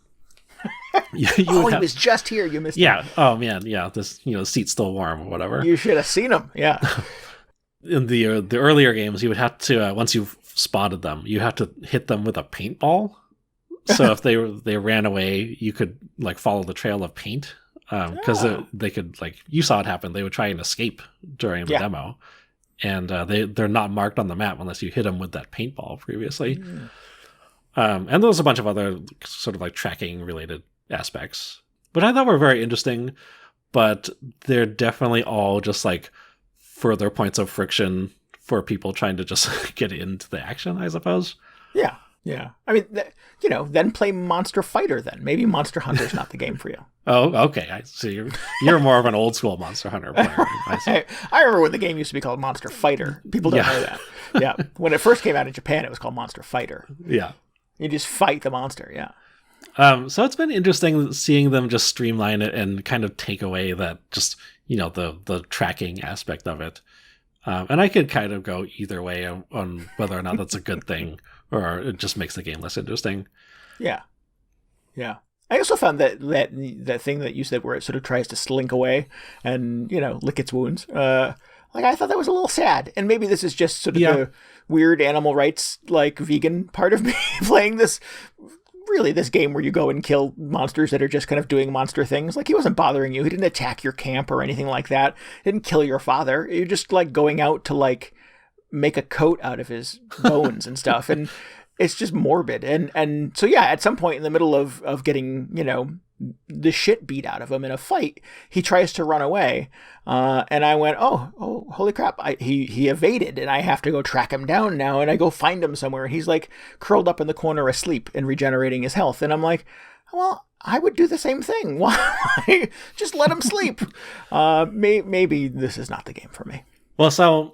He was just here. You missed him. Yeah. Oh man. Yeah. This, you know, the seat's still warm or whatever. You should have seen him. Yeah. In the earlier games, you would have to once you've spotted them, you have to hit them with a paintball. So if they ran away, you could like follow the trail of paint because they could like you saw it happen. They would try and escape during the demo, and they're not marked on the map unless you hit them with that paintball previously. And there was a bunch of other sort of like tracking related aspects, but I thought were very interesting, but they're definitely all just like further points of friction for people trying to just get into the action, I suppose. Yeah. Yeah. I mean, you know, then play Monster Fighter then. Maybe Monster Hunter's not the game for you. Oh, okay. I see. You're more of an old school Monster Hunter player. I remember when the game used to be called Monster Fighter. People don't know that. Yeah. When it first came out in Japan, it was called Monster Fighter. Yeah. You just fight the monster, yeah. So it's been interesting seeing them just streamline it and kind of take away that just, you know, the tracking aspect of it. And I could kind of go either way on whether or not that's a good thing or it just makes the game less interesting. Yeah. Yeah. I also found that thing that you said where it sort of tries to slink away and, you know, lick its wounds. Like, I thought that was a little sad. And maybe this is just sort of the weird animal rights, like, vegan part of me playing this game where you go and kill monsters that are just kind of doing monster things. Like, he wasn't bothering you. He didn't attack your camp or anything like that. He didn't kill your father. You're just, like, going out to, like, make a coat out of his bones and stuff. And it's just morbid. And so, yeah, at some point in the middle of getting, you know, the shit beat out of him in a fight, he tries to run away. And I went, oh, holy crap. He evaded and I have to go track him down now. And I go find him somewhere. And he's like curled up in the corner asleep and regenerating his health. And I'm like, well, I would do the same thing. Why? Just let him sleep. Maybe this is not the game for me. Well, so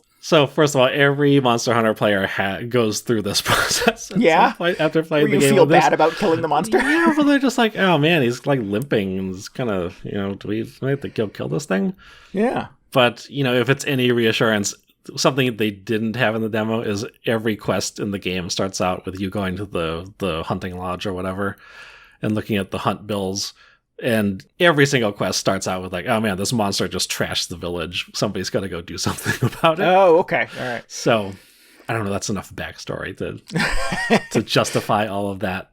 first of all, every Monster Hunter player goes through this process. After playing the game, you feel bad about killing the monster. Yeah, but they're just like, oh man, he's like limping, and it's kind of, you know, do we have to kill this thing? Yeah. But you know, if it's any reassurance, something they didn't have in the demo is every quest in the game starts out with you going to the hunting lodge or whatever, and looking at the hunt bills. And every single quest starts out with like, oh man, this monster just trashed the village. Somebody's got to go do something about it. Oh, okay. All right. So I don't know. That's enough backstory to justify all of that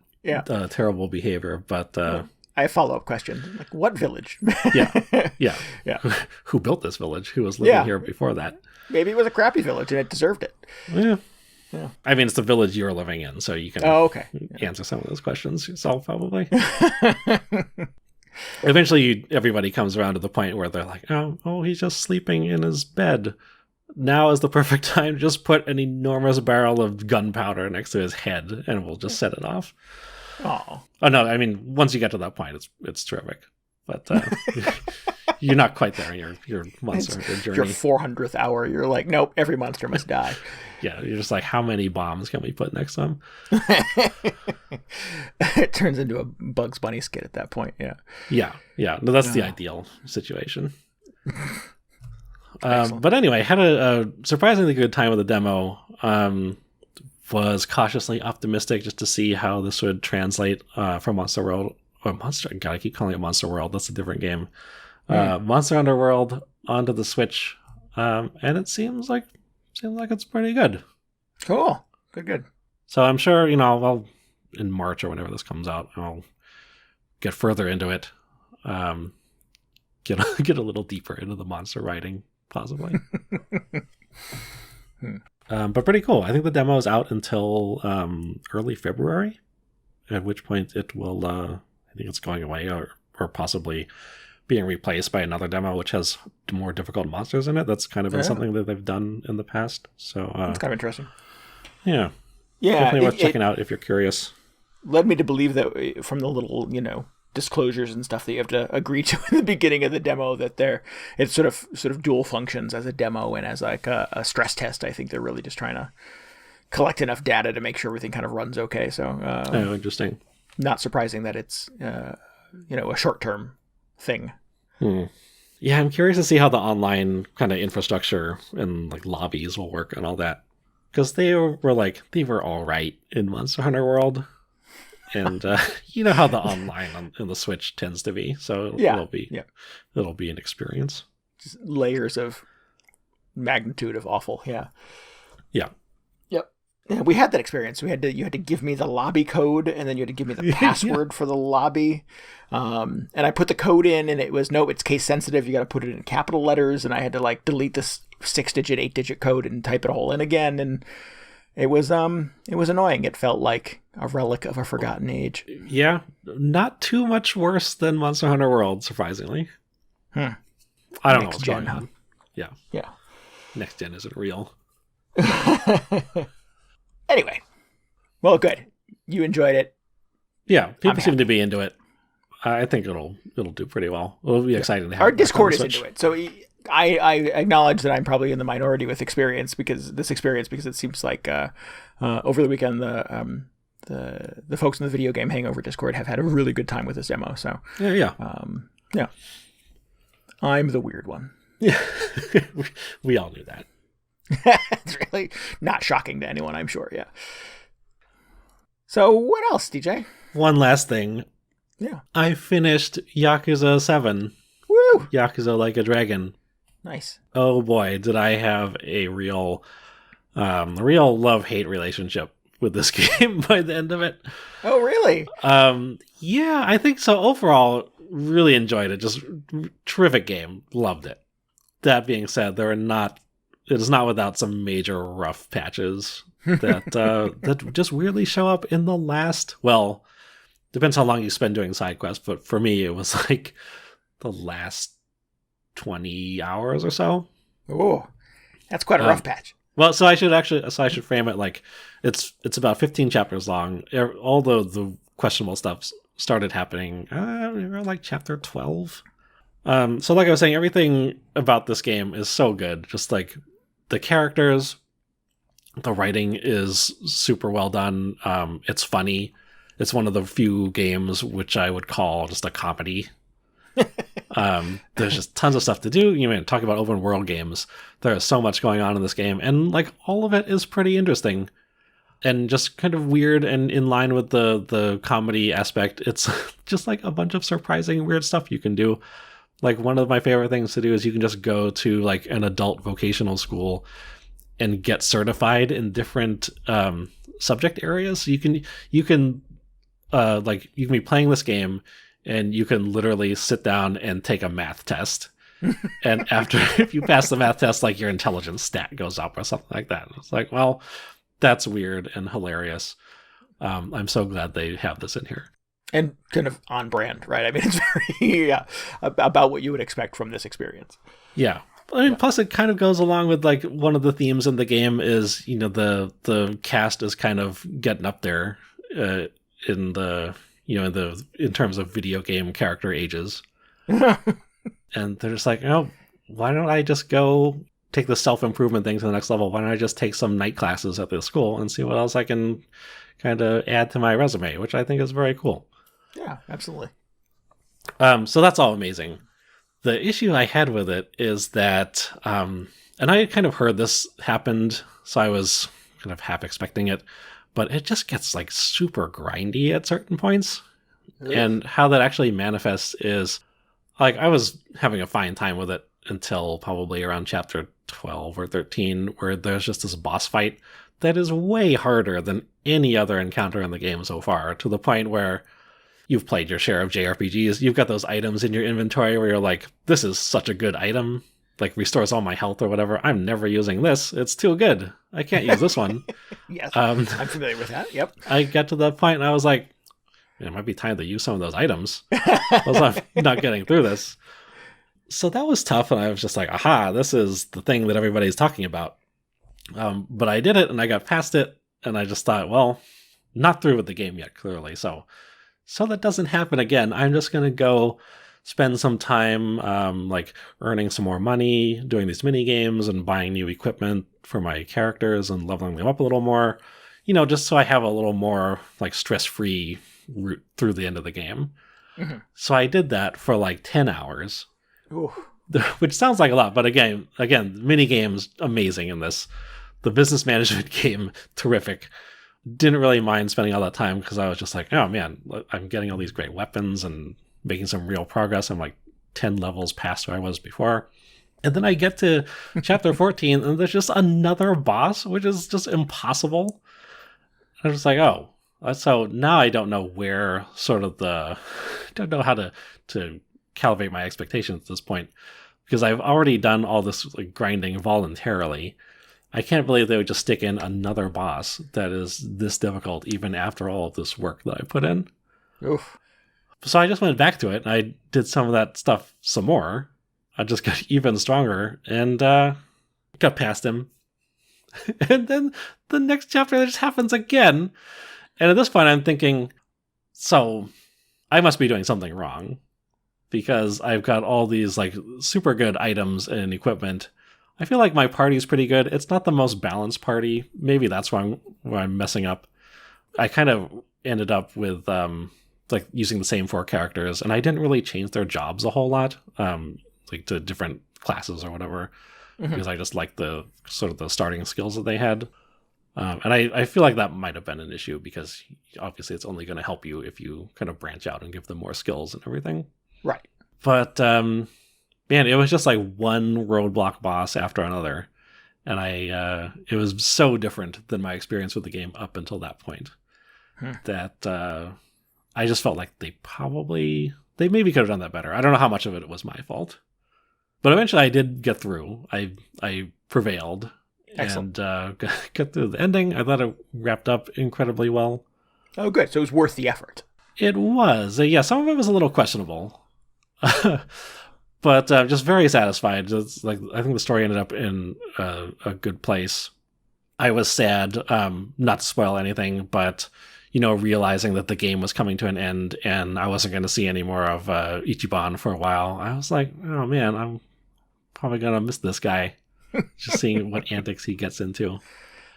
terrible behavior. But I have follow-up question. Like, what village? Yeah. Who built this village? Who was living here before that? Maybe it was a crappy village and it deserved it. Yeah. I mean, it's the village you're living in, so you can answer some of those questions yourself, probably. Eventually, everybody comes around to the point where they're like, oh, he's just sleeping in his bed. Now is the perfect time to just put an enormous barrel of gunpowder next to his head, and we'll just set it off. Oh no! I mean, once you get to that point, it's terrific. But you're not quite there in your monster hunter journey. Your 400th hour, you're like, nope, every monster must die. Yeah, you're just like, how many bombs can we put next to them? It turns into a Bugs Bunny skit at that point, Yeah. No, that's the ideal situation. But anyway, had a surprisingly good time with the demo. Was cautiously optimistic just to see how this would translate from Monster World. Or God, I keep calling it Monster World. That's a different game. Monster Hunter World onto the Switch, and it seems like it's pretty good. Cool, good. So I'm sure I'll in March or whenever this comes out, I'll get further into it. Get a little deeper into the monster writing, possibly. But pretty cool. I think the demo is out until early February, at which point it will, I think it's going away or possibly being replaced by another demo which has more difficult monsters in it. That's kind of been something that they've done in the past. So that's kind of interesting. Yeah. Yeah. Definitely worth checking out if you're curious. Led me to believe that from the little, disclosures and stuff that you have to agree to in the beginning of the demo that it's sort of dual functions as a demo and as like a stress test. I think they're really just trying to collect enough data to make sure everything kind of runs okay. So interesting. Not surprising that it's a short-term thing. Yeah, I'm curious to see how the online kind of infrastructure and like lobbies will work and all that, because they were all right in Monster Hunter World. And you know how the online in the Switch tends to be, so it'll be an experience. Just layers of magnitude of awful, yeah. Yep. Yeah, we had that experience. You had to give me the lobby code, and then you had to give me the password for the lobby. And I put the code in, and it was it's case sensitive. You got to put it in capital letters, and I had to like delete this 6-digit, 8-digit code and type it all in again, and it was annoying. It felt like a relic of a forgotten age. Yeah, not too much worse than Monster Hunter World, surprisingly. I don't know what's going on. Yeah. Next gen isn't real. Anyway, well, good. You enjoyed it. Yeah, people seem to be into it. I think it'll do pretty well. It'll be exciting to have. Our Discord is into it, so I acknowledge that I'm probably in the minority with experience because it seems like over the weekend the folks in the Video Game Hangover Discord have had a really good time with this demo. So yeah. I'm the weird one. Yeah, we all knew that. It's really not shocking to anyone, I'm sure. Yeah. So what else, DJ? One last thing. Yeah. I finished Yakuza 7. Woo! Yakuza Like a Dragon. Nice. Oh boy, did I have a real love-hate relationship with this game by the end of it. Oh, really? Yeah, I think so. Overall, really enjoyed it. Just terrific game. Loved it. That being said, it is not without some major rough patches that just weirdly show up in the last, well, depends how long you spend doing side quests, but for me it was like the last 20 hours or so. Oh, that's quite a rough patch. Well, so I should frame it like it's about 15 chapters long. Although the questionable stuff started happening around like chapter 12. So like I was saying, everything about this game is so good. Just like the characters, the writing is super well done. It's funny. It's one of the few games which I would call just a comedy. There's just tons of stuff to do. Talk about open world games. There is so much going on in this game, and like all of it is pretty interesting and just kind of weird and in line with the comedy aspect. It's just like a bunch of surprising weird stuff you can do. Like one of my favorite things to do is you can just go to like an adult vocational school and get certified in different subject areas. You can be playing this game and you can literally sit down and take a math test. And if you pass the math test, like your intelligence stat goes up or something like that. It's like, well, that's weird and hilarious. I'm so glad they have this in here. And kind of on brand, right? I mean, it's very about what you would expect from this experience. Yeah. I mean, plus it kind of goes along with like one of the themes in the game is, the cast is kind of getting up there in terms of video game character ages. And they're just like, why don't I just go take the self-improvement thing to the next level? Why don't I just take some night classes at the school and see what else I can kind of add to my resume, which I think is very cool. Yeah, absolutely. So that's all amazing. The issue I had with it is that, and I kind of heard this happened, so I was kind of half expecting it, but it just gets like super grindy at certain points. Really? And how that actually manifests is, like, I was having a fine time with it until probably around chapter 12 or 13, where there's just this boss fight that is way harder than any other encounter in the game so far, to the point where you've played your share of JRPGs. You've got those items in your inventory where you're like, this is such a good item like restores all my health or whatever. I'm never using this. It's too good. I can't use this one. Yes, I'm familiar with that. Yep. I got to that point and I was like, it might be time to use some of those items. I'm not getting through this. So that was tough, and I was just like, aha, this is the thing that everybody's talking about. But I did it, and I got past it, and I just thought, well, not through with the game yet, clearly. So that doesn't happen again. I'm just going to go spend some time like earning some more money, doing these mini games, and buying new equipment for my characters and leveling them up a little more, just so I have a little more like stress-free route through the end of the game. Mm-hmm. So I did that for like 10 hours. Ooh. Which sounds like a lot, but again, mini games amazing in this. The business management game terrific. Didn't really mind spending all that time because I was just like, oh man, I'm getting all these great weapons and making some real progress. I'm like 10 levels past where I was before. And then I get to chapter 14 and there's just another boss, which is just impossible. I'm just like, oh, so now I don't know where don't know how to calibrate my expectations at this point, because I've already done all this like grinding voluntarily. I can't believe they would just stick in another boss that is this difficult even after all of this work that I put in. Oof. So I just went back to it and I did some of that stuff some more. I just got even stronger and got past him. And then the next chapter just happens again. And at this point I'm thinking, so I must be doing something wrong, because I've got all these like super good items and equipment. I feel like my party's pretty good. It's not the most balanced party. Maybe that's where I'm messing up. I kind of ended up with like using the same 4 characters, and I didn't really change their jobs a whole lot, like to different classes or whatever, because I just liked the sort of the starting skills that they had. And I feel like that might have been an issue, because obviously it's only going to help you if you kind of branch out and give them more skills and everything. Right. But, man, it was just like one roadblock boss after another. And it was so different than my experience with the game up until that point that I just felt like they maybe could have done that better. I don't know how much of it was my fault. But eventually I did get through. I prevailed. Excellent. And got through the ending. I thought it wrapped up incredibly well. Oh, good. So it was worth the effort. It was. Yeah, some of it was a little questionable. But just very satisfied. It's like, I think the story ended up in a good place. I was sad, not to spoil anything, but realizing that the game was coming to an end and I wasn't going to see any more of Ichiban for a while. I was like, oh man, I'm probably going to miss this guy. Just seeing what antics he gets into.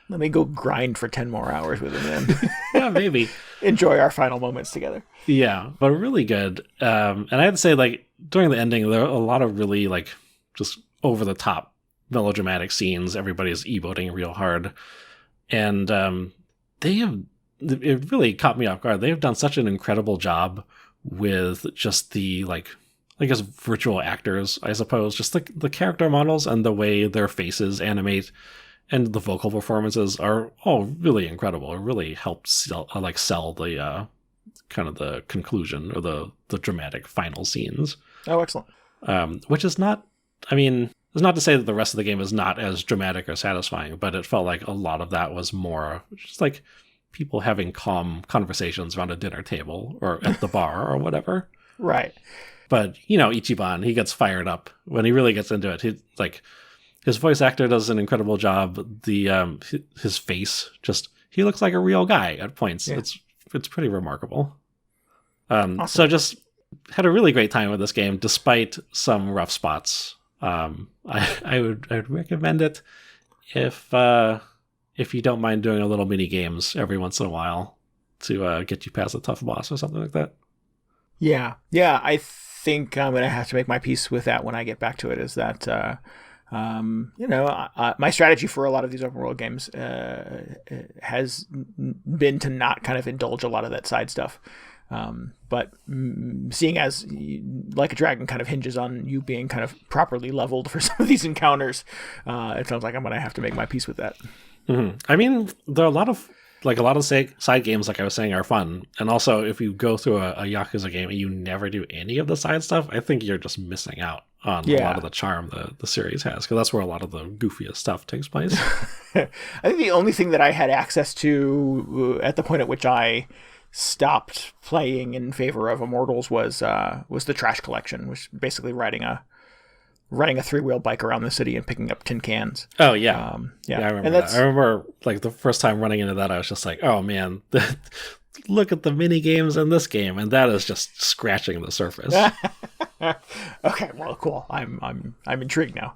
Let me go grind for 10 more hours with him then. Yeah, maybe. Enjoy our final moments together. Yeah, but really good. And I had to say, like, during the ending, there were a lot of really, like, just over-the-top melodramatic scenes. Everybody's emoting real hard. And it really caught me off guard. They have done such an incredible job with just the, like, I guess virtual actors, I suppose. Just the character models and the way their faces animate and the vocal performances are all really incredible. It really helped sell the kind of the conclusion or the dramatic final scenes. Oh, excellent. Which is not, I mean, it's not to say that the rest of the game is not as dramatic or satisfying, but it felt like a lot of that was more just like people having calm conversations around a dinner table or at the bar or whatever. Right. But, Ichiban, he gets fired up when he really gets into it. His voice actor does an incredible job. His face, he looks like a real guy at points. Yeah. It's pretty remarkable. Awesome. So just had a really great time with this game, despite some rough spots. I would recommend it if you don't mind doing a little mini games every once in a while to get you past a tough boss or something like that. Yeah. I think I'm going to have to make my peace with that when I get back to it, is that, my strategy for a lot of these open world games has been to not kind of indulge a lot of that side stuff. But seeing as Like a Dragon kind of hinges on you being kind of properly leveled for some of these encounters, it sounds like I'm going to have to make my peace with that. Mm-hmm. I mean, there are a lot of side games, like I was saying, are fun. And also, if you go through a Yakuza game and you never do any of the side stuff, I think you're just missing out on a lot of the charm the series has, because that's where a lot of the goofiest stuff takes place. I think the only thing that I had access to at the point at which I stopped playing in favor of Immortals was the trash collection, which basically riding a 3-wheel bike around the city and picking up tin cans. Oh yeah, I remember that. I remember like the first time running into that, I was just like, oh man, look at the mini games in this game, and that is just scratching the surface. Okay, well, cool. I'm intrigued now.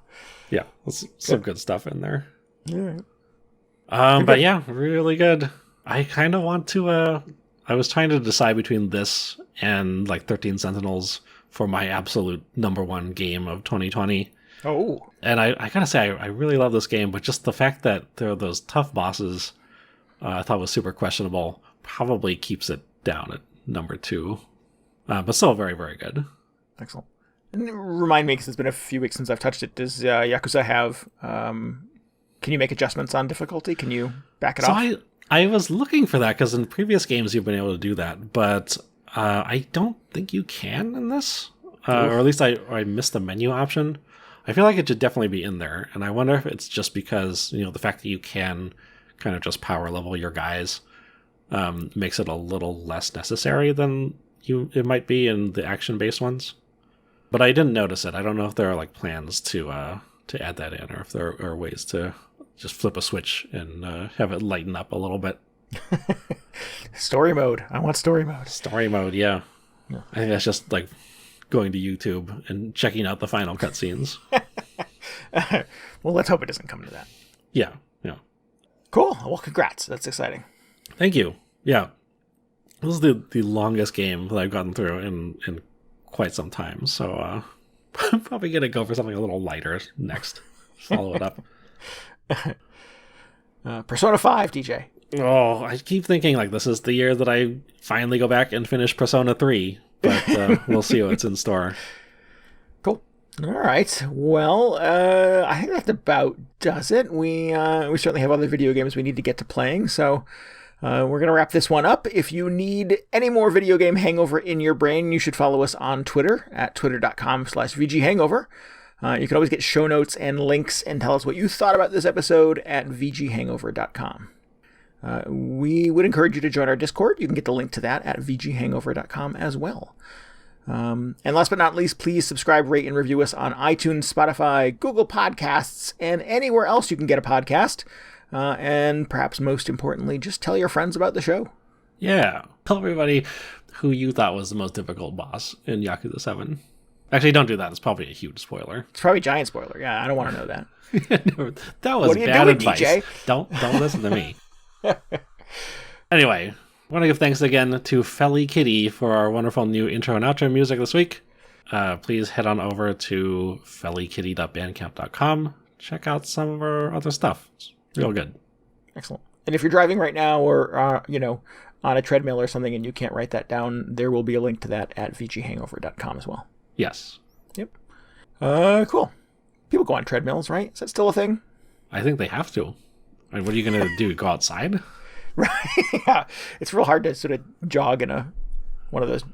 Yeah, there's some good stuff in there. All right. But yeah, really good. I kind of want to. I was trying to decide between this and like 13 Sentinels for my absolute number one game of 2020. Oh. And I gotta say, I really love this game, but just the fact that there are those tough bosses, I thought was super questionable. Probably keeps it down at number 2. But still very, very good. Excellent. And remind me, because it's been a few weeks since I've touched it, does Yakuza have... can you make adjustments on difficulty? Can you back it off? I was looking for that, because in previous games you've been able to do that, but I don't think you can in this. Or at least I missed the menu option. I feel like it should definitely be in there, and I wonder if it's just because, the fact that you can kind of just power level your guys makes it a little less necessary than it might be in the action-based ones. But I didn't notice it. I don't know if there are like plans to add that in, or if there are ways to just flip a switch and have it lighten up a little bit. Story mode. I want story mode. Story mode, yeah. I think that's just like going to YouTube and checking out the final cutscenes. Well, let's hope it doesn't come to that. Yeah. Cool. Well, congrats. That's exciting. Thank you. Yeah. This is the longest game that I've gotten through in quite some time. So I'm probably going to go for something a little lighter next. Follow it up. Persona 5, DJ. Oh, I keep thinking like this is the year that I finally go back and finish Persona 3. But we'll see what's in store. Cool. All right. Well, I think that about does it. We certainly have other video games we need to get to playing, so we're going to wrap this one up. If you need any more video game hangover in your brain, you should follow us on Twitter at twitter.com/VGHangover. You can always get show notes and links and tell us what you thought about this episode at VGHangover.com. We would encourage you to join our Discord. You can get the link to that at VGHangover.com as well. And last but not least, please subscribe, rate, and review us on iTunes, Spotify, Google Podcasts, and anywhere else you can get a podcast. And perhaps most importantly, just tell your friends about the show. Yeah. Tell everybody who you thought was the most difficult boss in Yakuza 7. Actually, don't do that. It's probably a huge spoiler. It's probably a giant spoiler. Yeah, I don't want to know that. No, that was bad advice. DJ? Don't listen to me. Anyway, I want to give thanks again to Felikitty for our wonderful new intro and outro music this week. Please head on over to felikitty.bandcamp.com. Check out some of our other stuff. It's real good. Excellent. And if you're driving right now or, on a treadmill or something and you can't write that down, there will be a link to that at VGHangover.com as well. Yes. Yep. Cool. People go on treadmills, right? Is that still a thing? I think they have to. I mean, what are you going to do? Go outside? Right. Yeah. It's real hard to sort of jog in one of those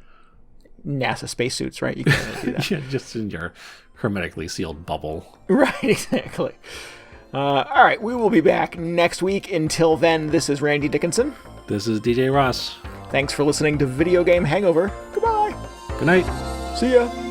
NASA spacesuits, right? You can't really do that. Yeah, just in your hermetically sealed bubble. Right, exactly. All right, we will be back next week. Until then, this is Randy Dickinson. This is DJ Ross. Thanks for listening to Video Game Hangover. Goodbye. Good night. See ya.